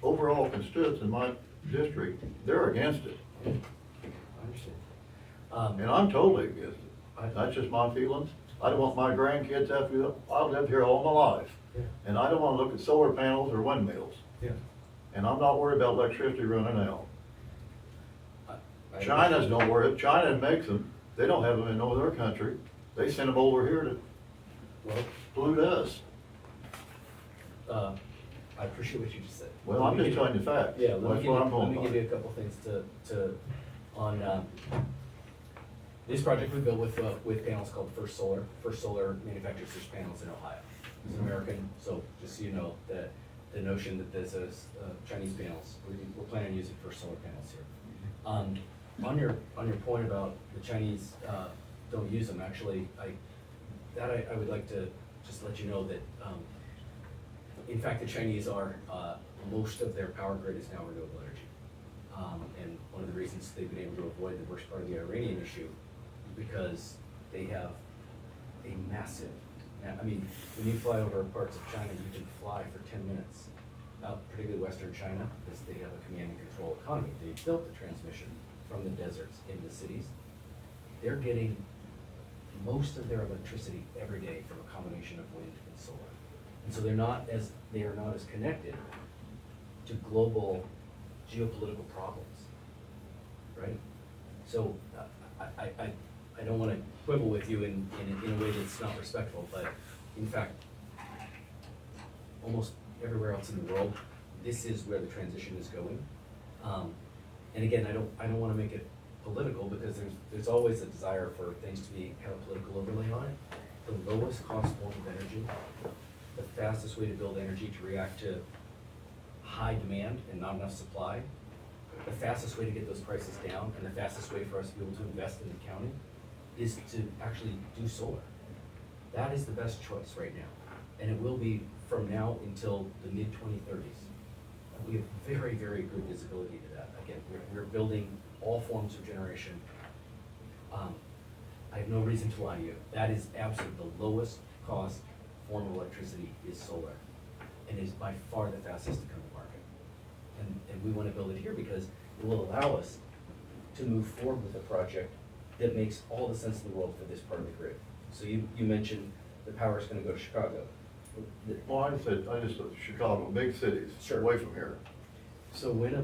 overall constituents in my district, they're against it.
I understand.
And I'm totally against it. That's just my feelings. I don't want my grandkids to have to, I've lived here all my life.
Yeah.
And I don't wanna look at solar panels or windmills.
Yeah.
And I'm not worried about electricity running out.
I
China's don't worry, China makes them, they don't have them in no other country. They send them over here to
Well,
pollute us.
I appreciate what you just said.
Well, I'm just telling you facts.
Yeah,
That's what I'm
let
going
me
by.
give you a couple things on, this project we built with panels called First Solar. First Solar manufactures these panels in Ohio. It's American, so just so you know, that the notion that this is Chinese panels, we're planning on using First Solar panels here. On your point about the Chinese don't use them, actually, I would like to just let you know that, in fact, the Chinese are, most of their power grid is now renewable energy. And one of the reasons they've been able to avoid the worst part of the Iranian issue is because they have a massive, when you fly over parts of China, you can fly for 10 minutes, particularly Western China, because they have a command and control economy. They built the transmission from the deserts into cities. They're getting most of their electricity every day from a combination of wind and solar. And so they are not as connected to global geopolitical problems, right? So I don't want to quibble with you in a way that's not respectful, but in fact, almost everywhere else in the world, this is where the transition is going. And again, I don't wanna make it political, because there's always a desire for things to have a political overlay on it. The lowest cost form of energy, the fastest way to build energy to react to high demand and not enough supply, the fastest way to get those prices down, and the fastest way for us to be able to invest in the county is to actually do solar. That is the best choice right now, and it will be from now until the mid-2030s. We have very, very good visibility to that. Again, we're building all forms of generation. I have no reason to lie to you. That is absolutely the lowest cost form of electricity is solar, and is by far the fastest to come to market. And we want to build it here because it will allow us to move forward with a project that makes all the sense in the world for this part of the grid. So you mentioned the power is going to go to Chicago.
Well, I just said Chicago, big cities,
Sure.
away from here.
So when a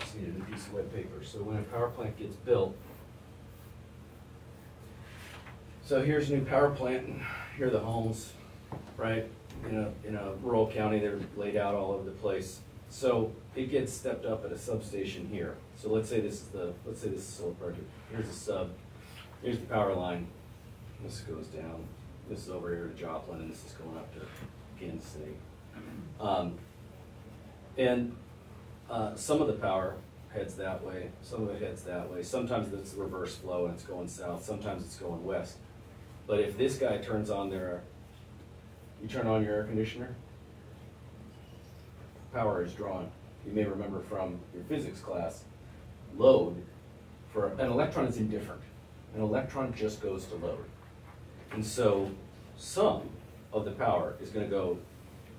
just need a new piece of wet paper. So when a power plant gets built, so here's a new power plant, and here are the homes, right? In a rural county, they're laid out all over the place. So it gets stepped up at a substation here. So let's say this is a solar project. Here's a sub, here's the power line. This goes down, this is over here to Joplin, and this is going up to Kansas City. Some of the power heads that way, some of it heads that way. Sometimes it's reverse flow and it's going south, sometimes it's going west. But if this guy turns on you turn on your air conditioner, power is drawn. You may remember from your physics class, load for an electron is indifferent. An electron just goes to load. And so some of the power is going to go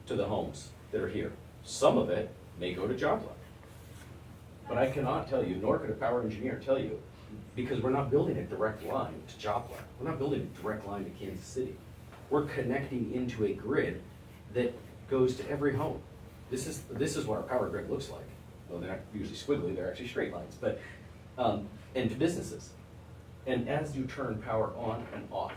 to the homes that are here. Some of it may go to Joplin. But I cannot tell you, nor could a power engineer tell you, because we're not building a direct line to Joplin. We're not building a direct line to Kansas City. We're connecting into a grid that goes to every home. This is what our power grid looks like. Well, they're not usually squiggly, they're actually straight lines, but, and to businesses. And as you turn power on and off,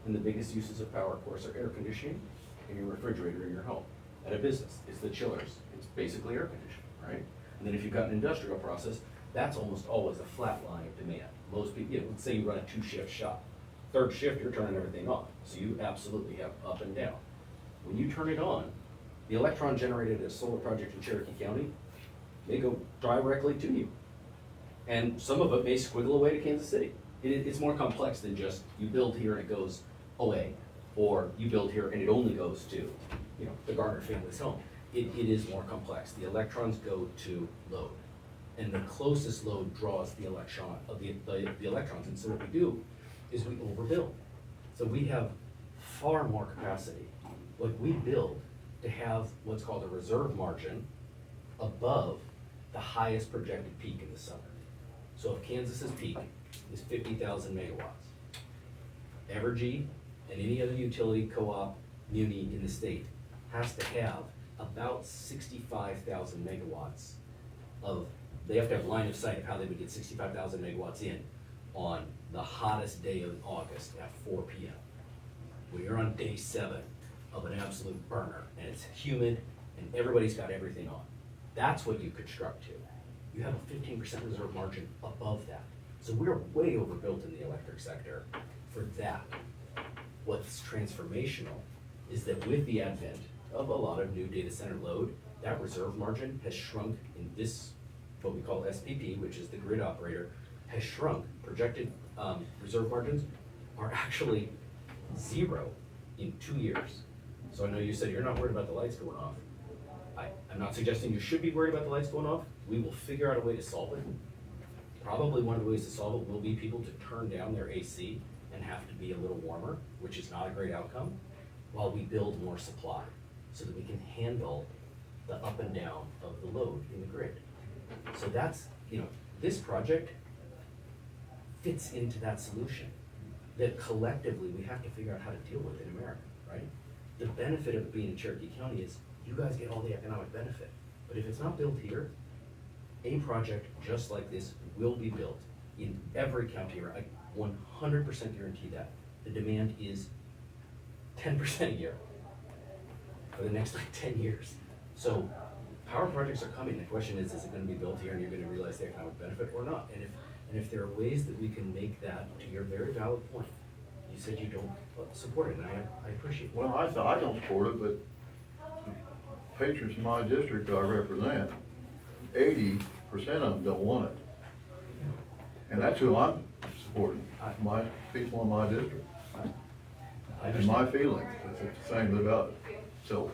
and the biggest uses of power, of course, are air conditioning and your refrigerator in your home. At a business, it's the chillers. It's basically air conditioning, right? And then if you've got an industrial process, that's almost always a flat line of demand. Most people, let's say you run a 2-shift shop. Third shift, you're turning everything off. So you absolutely have up and down. When you turn it on, the electron generated at a solar project in Cherokee County may go directly to you. And some of it may squiggle away to Kansas City. It's more complex than just you build here and it goes away, or you build here and it only goes to, the Garner family's home. It is more complex. The electrons go to load, and the closest load draws the the electrons. And so what we do is we overbuild. So we have far more capacity. Like, we build to have what's called a reserve margin above the highest projected peak in the summer. So if Kansas's peak is 50,000 megawatts, Evergy and any other utility, co-op, muni in the state has to have about 65,000 megawatts they have to have line of sight of how they would get 65,000 megawatts in on the hottest day of August at 4 p.m. When you're on day 7 of an absolute burner, and it's humid, and everybody's got everything on. That's what you construct to. You have a 15% reserve margin above that. So we're way overbuilt in the electric sector for that. What's transformational is that with the advent of a lot of new data center load, that reserve margin has shrunk in this, what we call SPP, which is the grid operator, has shrunk. Projected reserve margins are actually 0 in 2 years. So I know you said you're not worried about the lights going off. I'm not suggesting you should be worried about the lights going off. We will figure out a way to solve it. Probably one of the ways to solve it will be people to turn down their AC and have to be a little warmer, which is not a great outcome, while we build more supply so that we can handle the up and down of the load in the grid. So that's, this project fits into that solution that collectively we have to figure out how to deal with in America, right? The benefit of being in Cherokee County is you guys get all the economic benefit. But if it's not built here, a project just like this will be built in every county. 100% guarantee that. The demand is 10% a year for the next like 10 years. So power projects are coming. The question is it gonna be built here and you're gonna realize the economic benefit or not? And if there are ways that we can make that, to your very valid point, you said you don't support it, and I appreciate it.
Well, I don't support it, but patrons in my district I represent, 80% of them don't want it. And that's who I'm supporting, my people in my district. And my feelings, it's the same about it. So,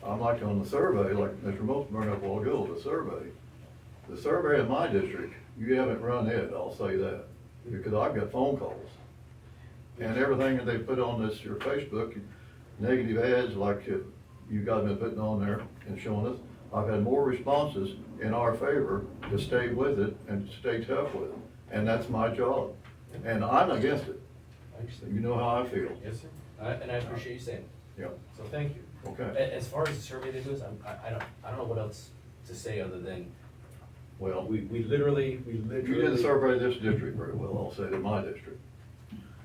I'm like on the survey, like Mr. Moulton brought up a while ago, the survey in my district, you haven't run it, I'll say that, because I've got phone calls. And everything that they put on this, your Facebook, negative ads like you guys have been putting on there and showing us, I've had more responses in our favor to stay with it and stay tough with it. And that's my job. And I'm against it. You know how I feel.
Yes, sir. And I appreciate you saying it.
Yeah.
So thank you.
Okay.
As far as the survey they do is, I don't know what else to say other than,
Well,
we literally.
you didn't survey this district very well, I'll say, in my district.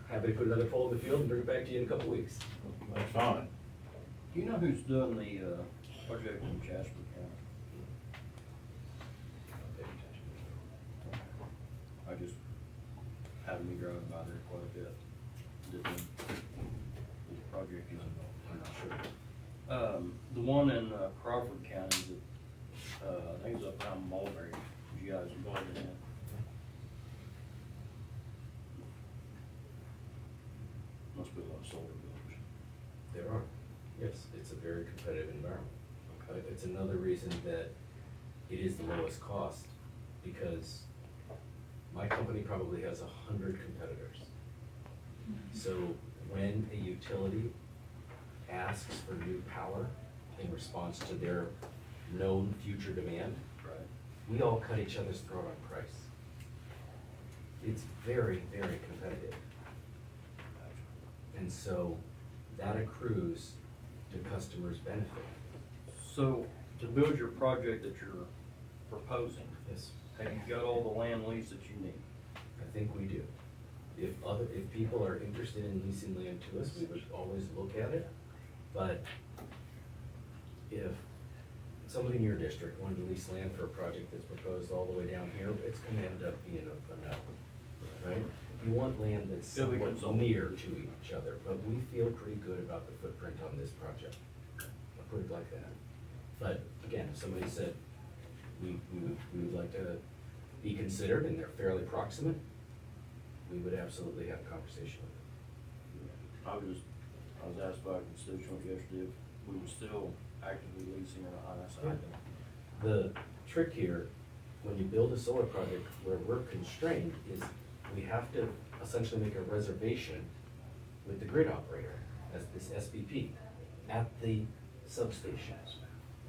Happy to put another poll in the field and bring it back to you in a couple weeks.
That's fine.
Do you know who's doing the, project in Jasper County? I just happened to be driving by there quite a bit. Didn't know who the project is, I'm not sure. The one in Crawford County, that, I think it's up around Mulberry, you guys involved in that? Must be a lot of solar builders.
There are. Yes, it's a very competitive environment. It's another reason that it is the lowest cost, because my company probably has 100 competitors. So when a utility asks for new power in response to their known future demand, we all cut each other's throat on price. It's very, very competitive. And so that accrues to customers' benefit.
So, to build your project that you're proposing,
Yes,
have you got all the land lease that you need?
I think we do. If people are interested in leasing land to us, we would always look at it. But if somebody in your district wanted to lease land for a project that's proposed all the way down here, it's gonna end up being a no, right? You want land that's somewhat near to each other, but we feel pretty good about the footprint on this project. I'll put it like that. But again, if somebody said, we would like to be considered and they're fairly proximate, we would absolutely have a conversation with them.
I was asked by a constituent yesterday if we were still actively leasing or not, I said, I don't.
The trick here, when you build a solar project, where we're constrained is we have to essentially make a reservation with the grid operator, as this SPP, at the substation.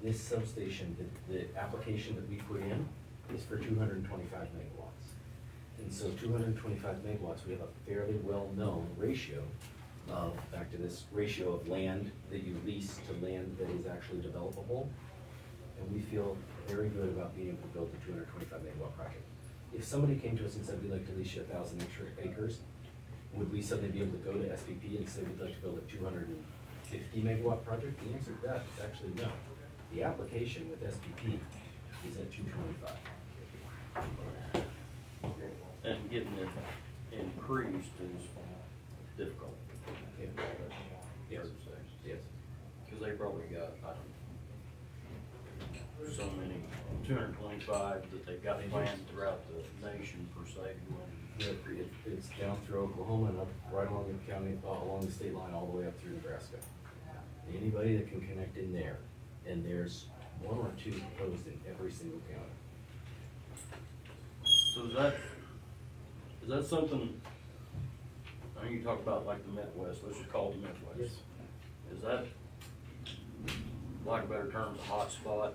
This substation, the application that we put in is for 225 megawatts. And so 225 megawatts, we have a fairly well-known ratio of, back to this ratio of land that you lease to land that is actually developable. And we feel very good about being able to build the 225 megawatt project. If somebody came to us and said, we'd like to lease you 1,000 acres, would we suddenly be able to go to SPP and say we'd like to build a 250 megawatt project? The answer to that is actually no. The application with SPP is at 225.
And getting it increased is difficult.
Yeah. Yes. Yes.
Cause they probably got, I don't know, so many, 225 that they've got planned throughout the nation per se.
It's down through Oklahoma and up right along the county, along the state line, all the way up through Nebraska. Anybody that can connect in there, and there's one or two proposed in every single county.
So is that something, I mean, you talk about like the Midwest, let's just call it the Midwest.
Yes.
Is that, lack of better terms, a hot spot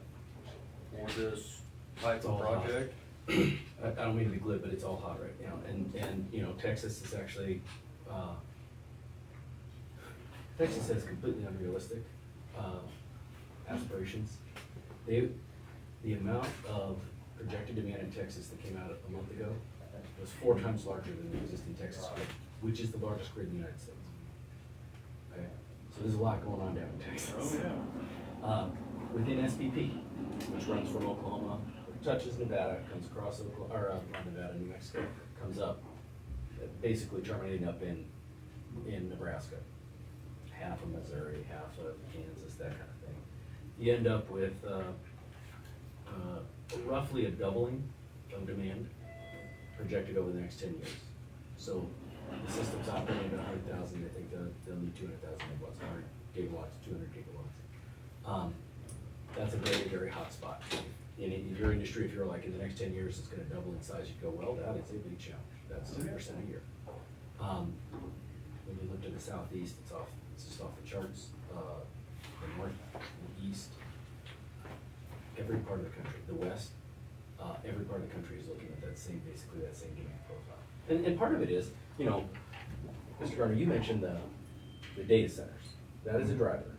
for this type
It's
of
all hot.
project?
I don't mean to be glib, but it's all hot right now, and you know, Texas is actually, Texas has completely unrealistic, aspirations. The amount of projected demand in Texas that came out a month ago It was 4 times larger than the existing Texas grid, which is the largest grid in the United States. Okay, so there's a lot going on down in Texas. Within SPP, which runs from Oklahoma, touches Nevada, comes across not Nevada, New Mexico, comes up, basically terminating up in Nebraska. Half of Missouri, half of Kansas, that kind of thing. You end up with roughly a doubling of demand projected over the next 10 years. So the system's operating at 100,000, I think they'll need 200,000 megawatts, 100 gigawatts, 200 gigawatts. That's a very, very hot spot. In your industry, if you're like, in the next 10 years, it's gonna double in size, you go, well, that is a big challenge. That's 10% a year. When you look to the southeast, it's just off the charts. The north, the east, every part of the country, the west, every part of the country is looking at basically that same demand profile. And part of it is, you know, Mr. Garner, you mentioned the data centers. That is a driver,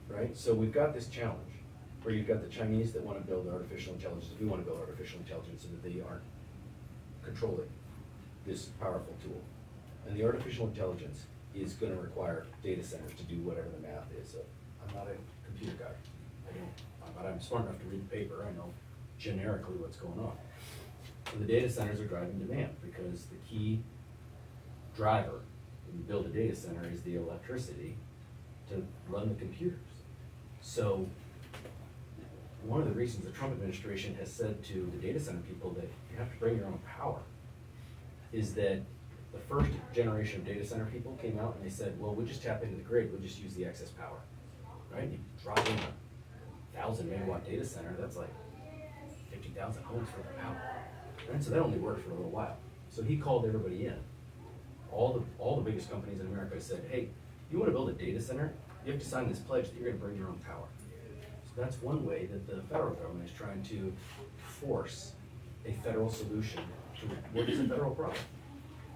right? So we've got this challenge where you've got the Chinese that want to build artificial intelligence. We want to build artificial intelligence so that they aren't controlling this powerful tool. And the artificial intelligence is going to require data centers to do whatever the math is. So I'm not a computer guy. But I'm smart enough to read the paper. I know generically what's going on. So the data centers are driving demand because the key driver when you build a data center is the electricity to run the computers. So one of the reasons the Trump administration has said to the data center people that you have to bring your own power is that the first generation of data center people came out and they said, well, we'll just tap into the grid, we'll just use the excess power, right? You drop in a 1,000 megawatt data center, that's like 50,000 homes worth of power, right? So that only worked for a little while. So he called everybody in. All the biggest companies in America said, hey, you want to build a data center, you have to sign this pledge that you're going to bring your own power. So that's one way that the federal government is trying to force a federal solution to what is a federal problem.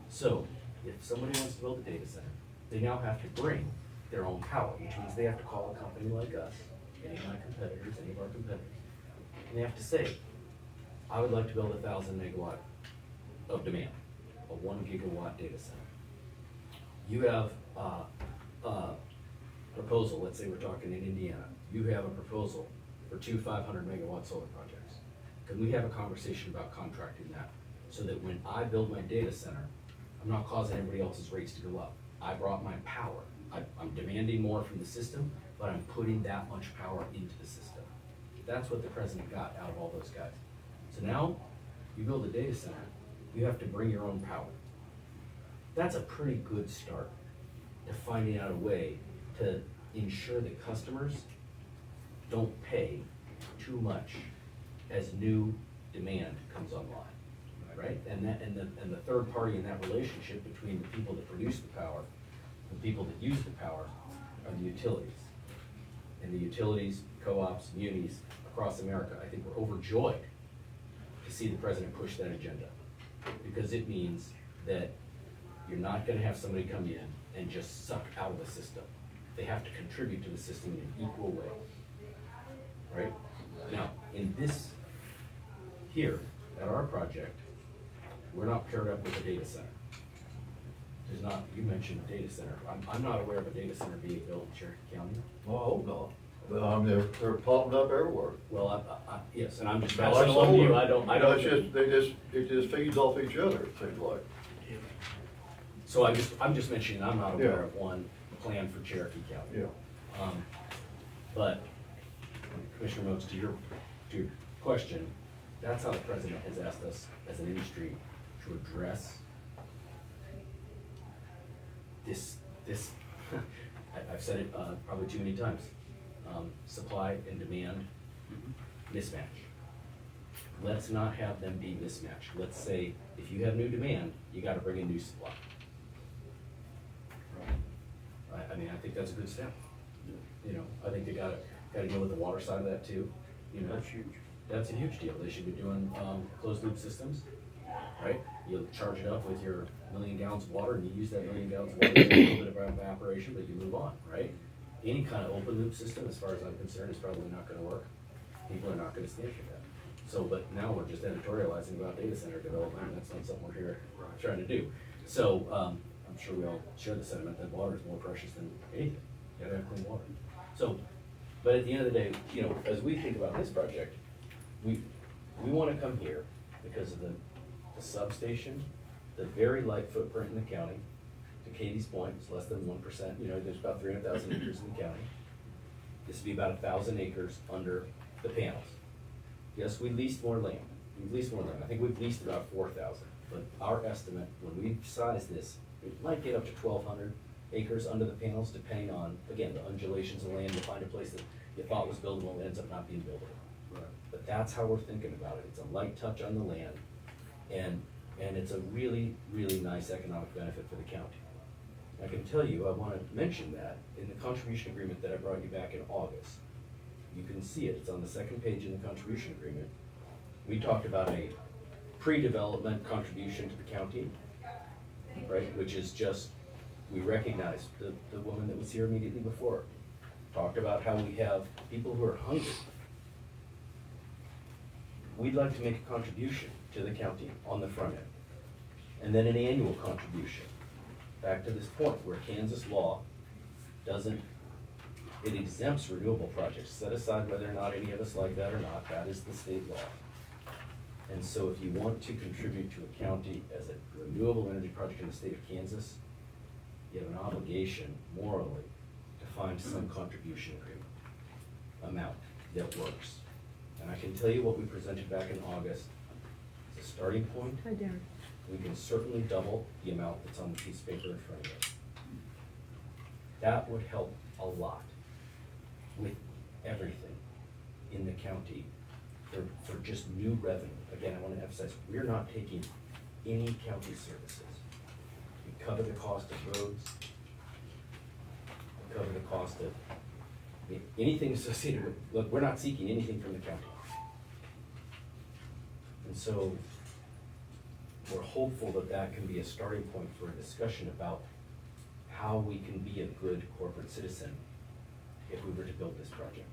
So if somebody wants to build a data center, they now have to bring their own power, which means they have to call a company like us, any of my competitors, any of our competitors, and they have to say, I would like to build 1,000 megawatt of demand, a 1 gigawatt data center. You have a proposal, let's say we're talking in Indiana, you have a proposal for 2 500 megawatt solar projects. Can we have a conversation about contracting that so that when I build my data center, I'm not causing everybody else's rates to go up. I brought my power. I'm demanding more from the system, but I'm putting that much power into the system. That's what the president got out of all those guys. So now you build a data center, you have to bring your own power. That's a pretty good start to finding out a way to ensure that customers don't pay too much as new demand comes online, right? And the third party in that relationship between the people that produce the power, the people that use the power, are the utilities. And the utilities, co-ops, munis across America, I think we're overjoyed to see the president push that agenda, because it means that you're not going to have somebody come in and just suck out of the system. They have to contribute to the system in an equal way, right? Now, in this here, at our project, we're not paired up with a data center. There's not, you mentioned a data center. I'm not aware of a data center being built in Cherokee County.
Well, I hope not. But I mean, they're popping up everywhere.
Well, yes, and I'm just
Now,
passing
like
along to you.
solar,
I don't.
It just feeds off each other, it seems like.
So I'm just mentioning, I'm not aware of one plan for Cherokee County.
Yeah.
But Commissioner Moats, to your question, that's how the president has asked us as an industry to address this, I've said it probably too many times, supply and demand mismatch. Let's not have them be mismatched. Let's say, if you have new demand, you gotta bring in new supply. I mean, I think that's a good step. You know, I think they gotta deal with the water side of that too. You know,
That's huge.
That's a huge deal. They should be doing closed loop systems, right? You charge it up with your 1,000,000 gallons of water, and you use that 1,000,000 gallons of water, a little bit of evaporation, but you move on, right? Any kind of open loop system, as far as I'm concerned, is probably not gonna work. People are not gonna stand for that. So, but now we're just editorializing about data center development, and that's not something we're here trying to do. So, I'm sure we all share the sentiment that water is more precious than anything. You gotta have clean water. So, but at the end of the day, you know, as we think about this project, we wanna come here because of the substation, the very light footprint in the county. To Katie's point, it's less than 1%, you know, there's about 300,000 acres in the county. This would be about 1,000 acres under the panels. Yes, we leased more land, I think we've leased about 4,000, but our estimate, when we size this, it might get up to 1,200 acres under the panels, depending on, again, the undulations of land, you find a place that you thought was buildable, ends up not being buildable.
Right.
But that's how we're thinking about it, it's a light touch on the land, and it's a really, really nice economic benefit for the county. I can tell you, I wanna mention that in the contribution agreement that I brought you back in August, you can see it, it's on the second page in the contribution agreement. We talked about a pre-development contribution to the county, right, which is just, we recognize the woman that was here immediately before, talked about how we have people who are hungry. We'd like to make a contribution to the county on the front end, and then an annual contribution. Back to this point where Kansas law doesn't, it exempts renewable projects, set aside whether or not any of us like that or not, that is the state law. And so if you want to contribute to a county as a renewable energy project in the state of Kansas, you have an obligation morally to find some contribution agreement, amount that works. And I can tell you what we presented back in August, as a starting point.
Hi, Darren.
We can certainly double the amount that's on the piece of paper in front of us. That would help a lot with everything in the county for just new revenue. Again, I want to emphasize, we're not taking any county services. We cover the cost of roads, we cover the cost of anything associated with, look, we're not seeking anything from the county. And so we're hopeful that that can be a starting point for a discussion about how we can be a good corporate citizen if we were to build this project.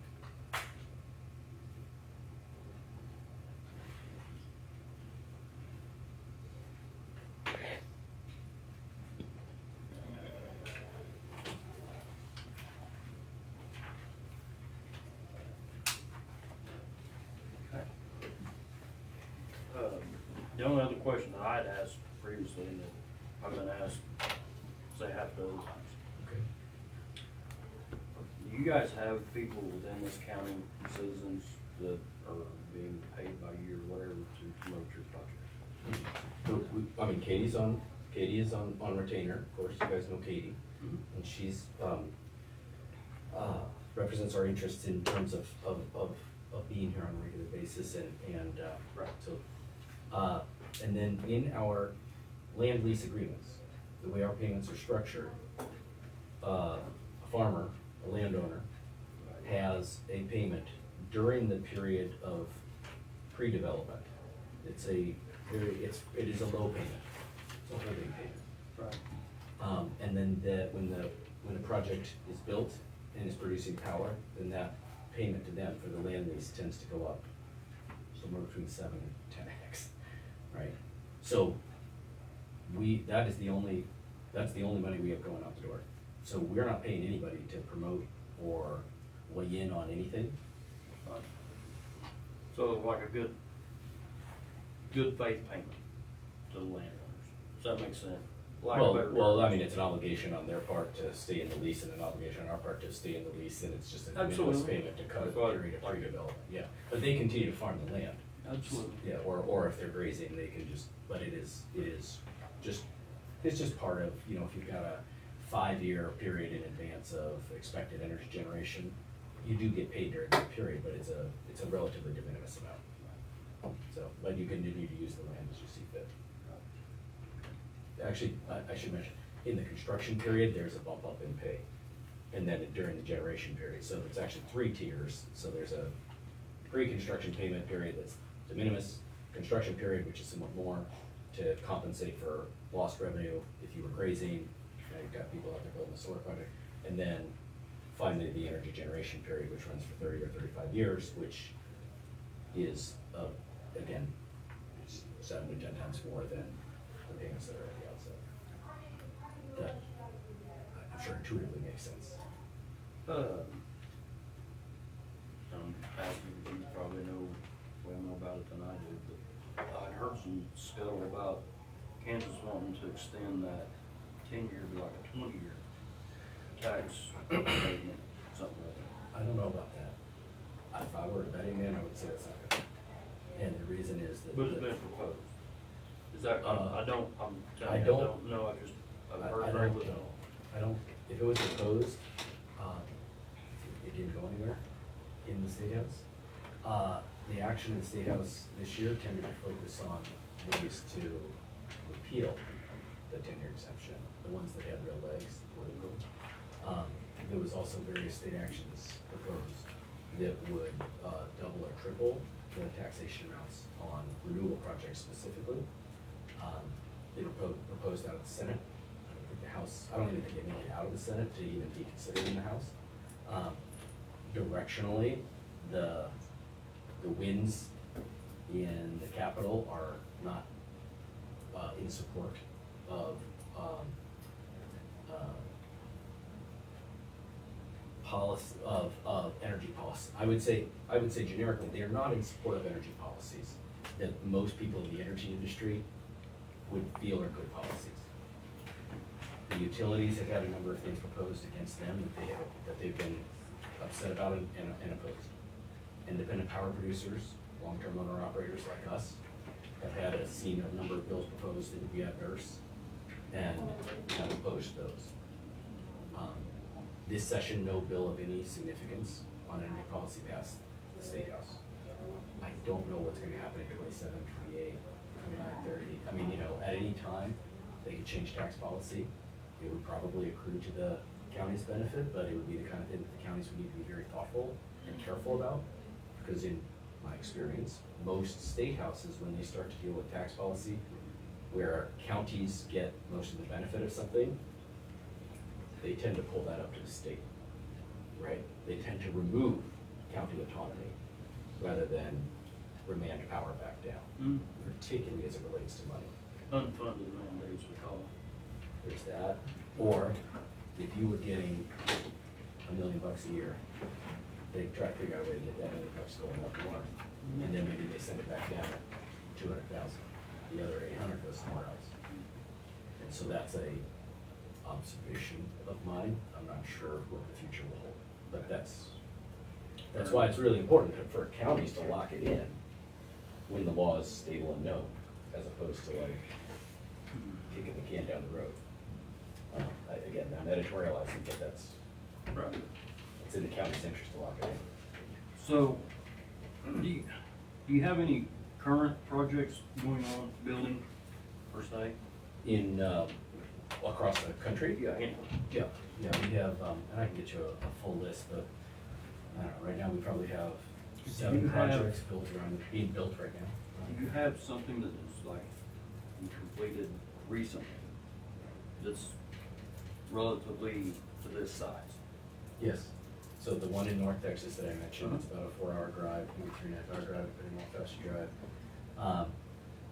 The only other question that I'd asked previously, and that I've been asked, say half a dozen times.
Okay.
Do you guys have people within this county, citizens, that are being paid by you or whatever to promote your project?
I mean, Katie is on retainer, of course, you guys know Katie.
Mhm.
And she's, represents our interests in terms of being here on a regular basis and
Right.
so, and then in our land lease agreements, the way our payments are structured, a farmer, a landowner, has a payment during the period of pre-development. It is a low payment, it's a holding payment.
Right.
And then when the project is built and is producing power, then that payment to them for the land lease tends to go up somewhere between 7 and 10x, right? So that's the only money we have going out the door. So we're not paying anybody to promote or weigh in on anything.
So like a good faith payment to the landowners. Does that make sense? Lack of better
Well, I
terms.
mean, it's an obligation on their part to stay in the lease and an obligation on our part to stay in the lease, and it's just a minimalist
Absolutely.
payment to cover the
That's what-
period of pre-development, yeah. But they continue to farm the land.
Absolutely.
Yeah, or if they're grazing, they can just, but it's just part of, you know, if you've got a 5-year period in advance of expected energy generation, you do get paid during that period, but it's a relatively de minimis amount. So, but you continue to use the land as you see fit. Actually, I should mention, in the construction period, there's a bump up in pay. And then during the generation period, so it's actually 3 tiers. So there's a pre-construction payment period that's de minimis, construction period, which is somewhat more to compensate for lost revenue if you were grazing, you know, you've got people out there building a solar project. And then finally, the energy generation period, which runs for 30 or 35 years, which is, again, 7 to 10 times more than the payments that are at the outset. That, I'm sure intuitively makes sense.
Asking, you probably know way more about it than I do, but I heard some scuttle about Kansas wanting to extend that 10-year to like a 20-year tax abatement, something like that.
I don't know about that. If I were a betting man, I would say it's not gonna. And the reason is that.
But it's been proposed. Is that, I'm telling you, I
I
don't
don't-
know, I've
I
heard
don't
very little.
know. I don't, if it was proposed, it didn't go anywhere in the State House. The action in the State House this year tended to focus on ways to repeal the 10-year exemption, the ones that had real legs, political. There was also various state actions proposed that would double or triple the taxation amounts on renewable projects specifically. They were proposed out of the Senate. I don't think the House, I don't even think they made it out of the Senate to even be considered in the House. Directionally, the winds in the Capitol are not in support of policy of energy policy. I would say generically, they are not in support of energy policies that most people in the energy industry would feel are good policies. The utilities have had a number of things proposed against them that they've been upset about and opposed. Independent power producers, long-term owner operators like us, have seen a number of bills proposed that would be adverse and have opposed those. This session, no bill of any significance on energy policy passed the State House. I don't know what's gonna happen in 27, 28, 29, 30. I mean, at any time, they could change tax policy. It would probably accrue to the county's benefit, but it would be the kind of thing that the counties would need to be very thoughtful and careful about. Because in my experience, most state houses, when they start to deal with tax policy, where counties get most of the benefit of something, they tend to pull that up to the state, right? They tend to remove county autonomy rather than remand power back down, particularly as it relates to money.
Unfunded mandates, we call them.
There's that. Or if you were getting $1 million a year, they try to figure out a way to get that $1 million going up more. And then maybe they send it back down at 200,000. The other 800 goes somewhere else. And so that's a observation of mine. I'm not sure what the future will hold, but that's why it's really important for counties to lock it in when the law is stable and known, as opposed to like kicking the can down the road. Again, I'm editorializing, but that's
Right.
it's in the county's interest to lock it in.
So, do you have any current projects going on, building, per se?
In across the country?
Yeah, anyway.
Yeah, we have, and I can get you a full list, but I don't know, right now we probably have
Do
7
you have-
projects being built right now.
Do you have something that is like you completed recently that's relatively to this size?
Yes. So the one in North Texas that I mentioned, it's about a 4-hour drive, maybe 3.5-hour drive, depending on how fast you drive.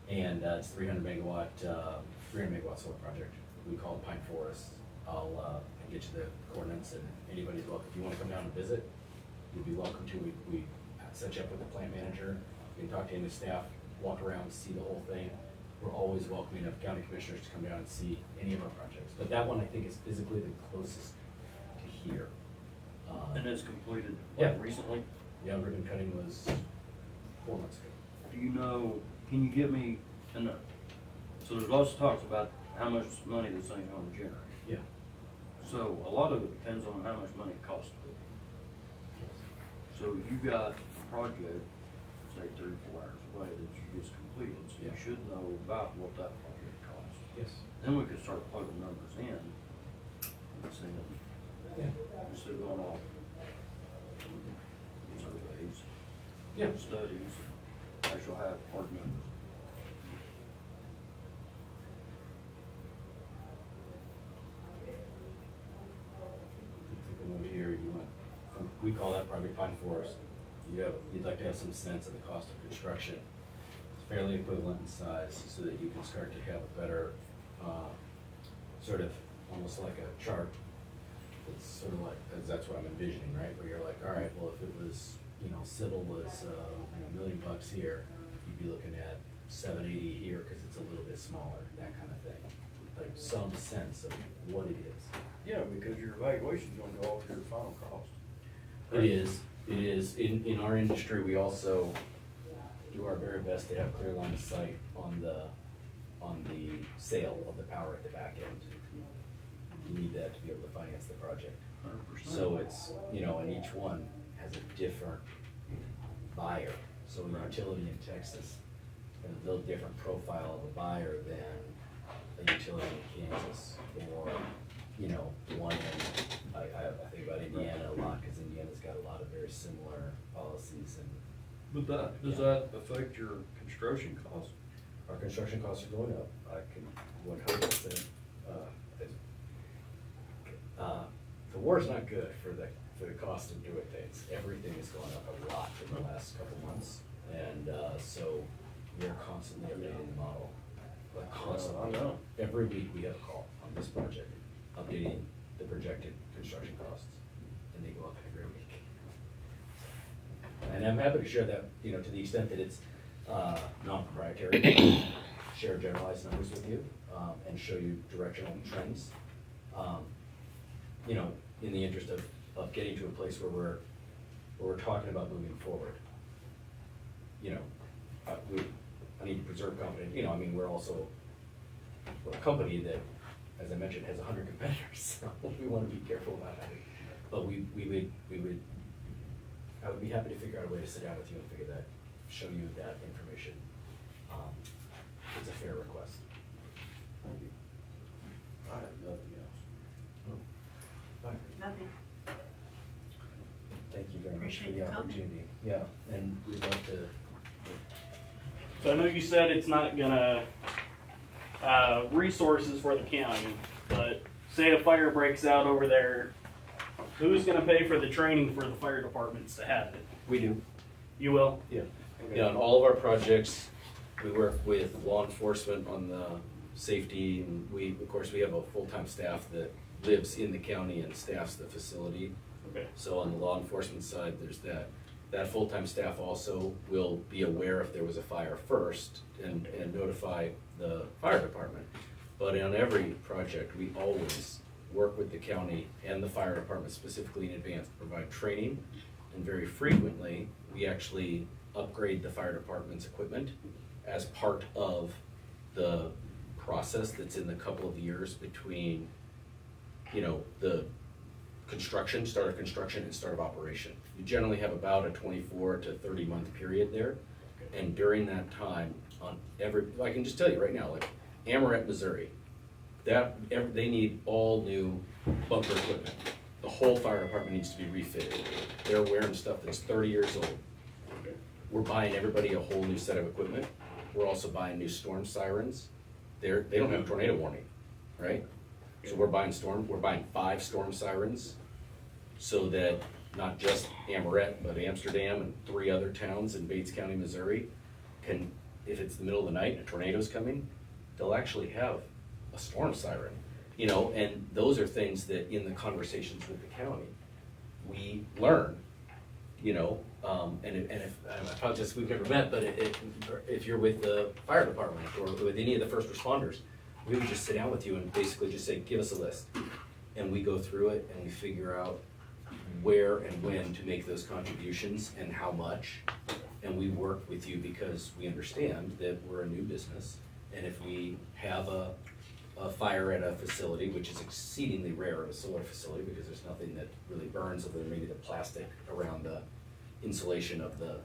And it's 300 megawatt solar project. We call it Pine Forest. I'll get you the coordinates, and anybody's welcome. If you want to come down and visit, you'd be welcome to. We set you up with the plant manager. You can talk to any of the staff, walk around, see the whole thing. We're always welcoming of county commissioners to come down and see any of our projects. But that one, I think, is physically the closest to here.
And it's completed,
Yeah.
recently?
Yeah, ribbon cutting was 4 months ago.
Do you know, can you give me, so there's lots of talks about how much money this thing's gonna generate.
Yeah.
So a lot of it depends on how much money it costs to build. So you got a project, say 3 or 4 hours away that you just completed, so you
Yeah.
should know about what that project costs.
Yes.
Then we could start plugging numbers in and seeing, instead of going off surveys,
Yeah.
studies, actual have hard numbers.
Take a note here, we call that Project Pine Forest. you'd like to have some sense of the cost of construction. It's fairly equivalent in size, so that you can start to have a better, sort of, almost like a chart. It's sort of like, cause that's what I'm envisioning, right? Where you're like, all right, well, if it was, civil was, $1 million here, you'd be looking at 780 here, cause it's a little bit smaller, that kind of thing. Like some sense of what it is.
Yeah, because your evaluation's gonna go off your final cost.
It is. In our industry, we also do our very best to have clear line of sight on the sale of the power at the back end. You need that to be able to finance the project.
100%.
So it's, and each one has a different buyer. So a utility in Texas has a little different profile of a buyer than a utility in Kansas, or, one in, I think about Indiana a lot, because Indiana's got a lot of very similar policies, and
But does that affect your construction costs?
our construction costs are going up. I can 100%, the war's not good for the cost of doing things. Everything is going up a lot in the last couple months, and, so we're constantly updating the model. Like constantly.
I know.
Every week we have a call on this project, updating the projected construction costs, and they go up every week. And I'm happy to share that, to the extent that it's non-proprietary, share generalized numbers with you, and show you directional trends. In the interest of getting to a place where we're talking about moving forward. I need to preserve confidence, we're a company that, as I mentioned, has 100 competitors, so we wanna be careful about that. But I would be happy to figure out a way to sit down with you and show you that information. It's a fair request.
Thank you. I have nothing else.
Nothing.
Thank you very much for
Appreciate
the
you coming.
opportunity. Yeah, and we'd love to.
So I know you said it's not gonna, resources for the county, but say a fire breaks out over there, who's gonna pay for the training for the fire departments to have it?
We do.
You will?
Yeah.
Okay.
Yeah, on all of our projects, we work with law enforcement on the safety, and of course, we have a full-time staff that lives in the county and staffs the facility.
Okay.
So on the law enforcement side, there's that. That full-time staff also will be aware if there was a fire first and notify the fire department. But on every project, we always work with the county and the fire department specifically in advance to provide training. And very frequently, we actually upgrade the fire department's equipment as part of the process that's in the couple of years between, the start of construction and start of operation. You generally have about a 24 to 30 month period there. And during that time, I can just tell you right now, like Amoret, Missouri, they need all new bunker equipment. The whole fire department needs to be refitted. They're wearing stuff that's 30 years old. We're buying everybody a whole new set of equipment. We're also buying new storm sirens. They don't have tornado warning, right? So we're buying 5 storm sirens, so that not just Amoret, but Amsterdam and 3 other towns in Bates County, Missouri, can, if it's the middle of the night and a tornado's coming, they'll actually have a storm siren. And those are things that in the conversations with the county, we learn, and if, I apologize if we've never met, but if you're with the fire department or with any of the first responders, we would just sit down with you and basically just say, give us a list. And we go through it and we figure out where and when to make those contributions and how much. And we work with you because we understand that we're a new business. And if we have a fire at a facility, which is exceedingly rare at a solar facility because there's nothing that really burns other than maybe the plastic around the insulation of the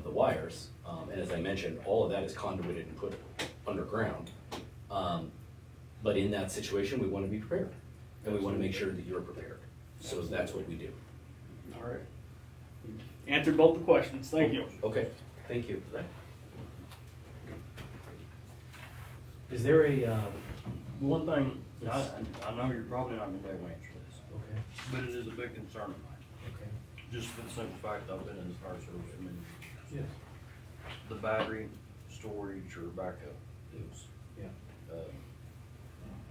wires. And as I mentioned, all of that is conduited and put underground. But in that situation, we want to be prepared, and we want to make sure that you're prepared. So that's what we do.
All right. Answered both the questions, thank you.
Okay, thank you for that. Is there a,
One thing, I know you're probably not gonna be able to answer this,
okay,
but it is a big concern of mine.
okay.
just for the simple fact I've been in the fire service for many years.
Yes.
The battery, storage, or backup is,
Yeah.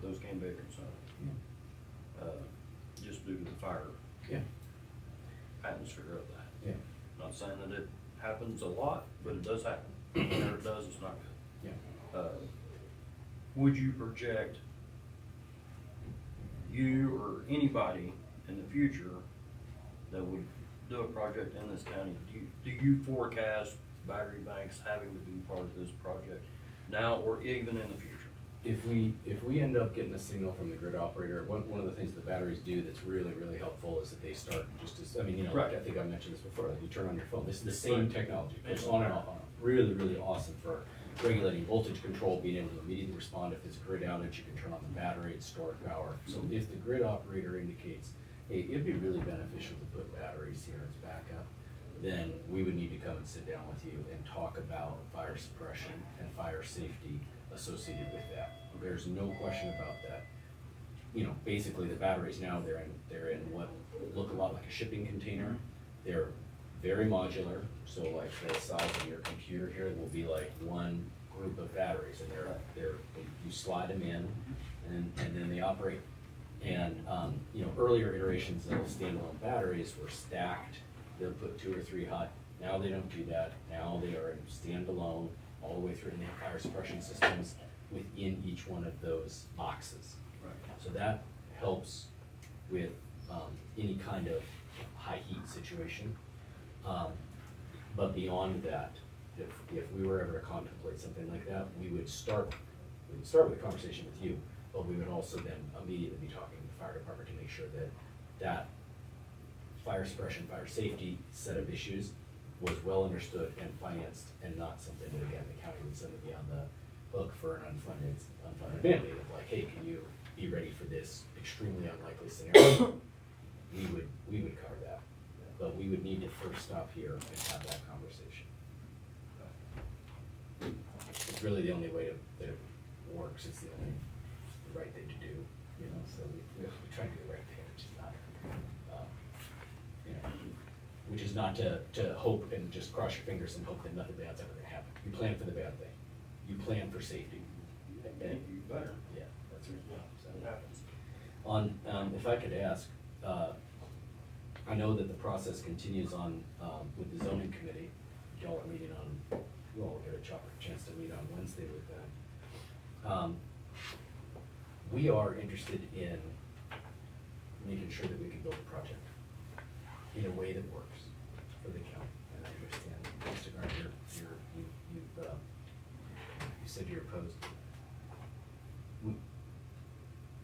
those can be a concern. Just due to the fire.
Yeah.
Atmosphere of that.
Yeah.
Not saying that it happens a lot, but it does happen. Whenever it does, it's not good.
Yeah.
Would you project you or anybody in the future that would do a project in this county, do you forecast battery banks having to be part of this project now or even in the future?
If we end up getting a signal from the grid operator, one of the things the batteries do that's really, really helpful is that they start just as, I mean, you know, like I think I mentioned this before, like you turn on your phone, this is the same technology, it's on and off on. Really, really awesome for regulating voltage control, being able to immediately respond if there's a grid outage, you can turn on the battery, it's stored power. So if the grid operator indicates, hey, it'd be really beneficial to put batteries here as backup, then we would need to come and sit down with you and talk about fire suppression and fire safety associated with that. There's no question about that. You know, basically the batteries now, they're in what look a lot like a shipping container. They're very modular, so like the size of your computer here will be like one group of batteries, and you slide them in, and then they operate. And you know, earlier iterations of standalone batteries were stacked. They'll put 2 or 3 hot. Now they don't do that. Now they are standalone all the way through, and they have fire suppression systems within each one of those boxes.
Right.
So that helps with any kind of high heat situation. But beyond that, if we were ever to contemplate something like that, we would start with a conversation with you, but we would also then immediately be talking to the fire department to make sure that fire suppression, fire safety set of issues was well understood and financed, and not something that, again, the county would suddenly be on the hook for an unfunded mandate of like, hey, can you be ready for this extremely unlikely scenario? We would cover that, but we would need to first stop here and have that conversation. It's really the only way that it works. It's the right thing to do, you know. So we try to do the right thing, which is not, you know, which is not to hope and just cross your fingers and hope that nothing bad's ever gonna happen. You plan for the bad thing. You plan for safety.
And you better.
Yeah, that's right.
So it happens.
If I could ask, I know that the process continues on, with the zoning committee. Y'all are meeting on, you all will get a chance to meet on Wednesday with them. We are interested in making sure that we can build a project in a way that works for the county. And I understand, Mr. Gardner, you said you're opposed.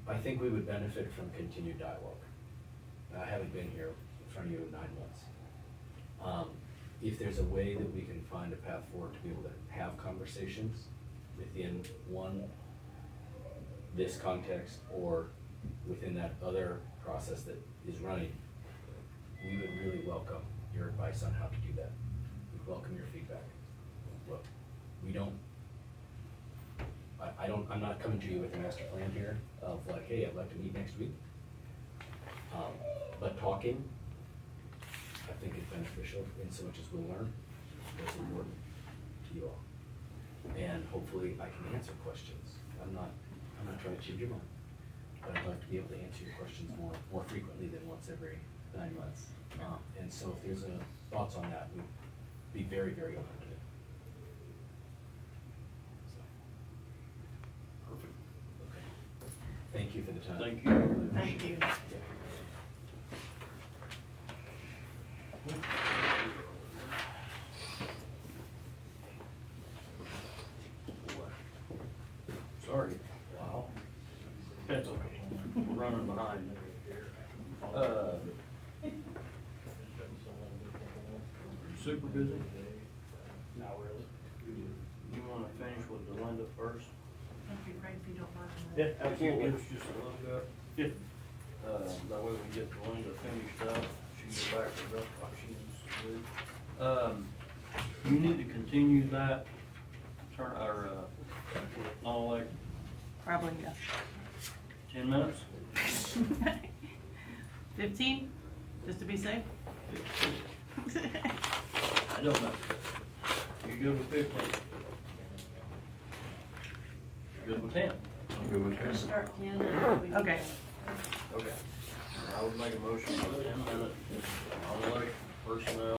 I think we would benefit from continued dialogue. I haven't been here in front of you in 9 months. If there's a way that we can find a path forward to be able to have conversations within this context or within that other process that is running, we would really welcome your advice on how to do that. We'd welcome your feedback. Look, I'm not coming to you with a master plan here of like, hey, I'd like to meet next week. But talking, I think is beneficial in so much as we'll learn. It's important to you all. And hopefully I can answer questions. I'm not trying to change your mind, but I'd like to be able to answer your questions more frequently than once every 9 months. And so if there's thoughts on that, we'd be very, very open to it. So.
Perfect.
Okay. Thank you for the time.
Thank you.
Thank you.
Sorry. Wow. That's okay. We're running behind. Super busy?
Not really.
You wanna finish with Delinda first?
That'd be great if you don't mind.
Yeah, absolutely.
Give us just a little bit.
Yeah.
That way we can get Delinda finished up. She can get back to the rest of she needs to do. You need to continue that, turn our, all like
Probably, yes.
10 minutes?
15, just to be safe?
I don't know. You good with 15? You good with 10?
I'm good with
Let's
that.
start again. and we-
Okay.
Okay. I would make a motion for 10 minutes on the personnel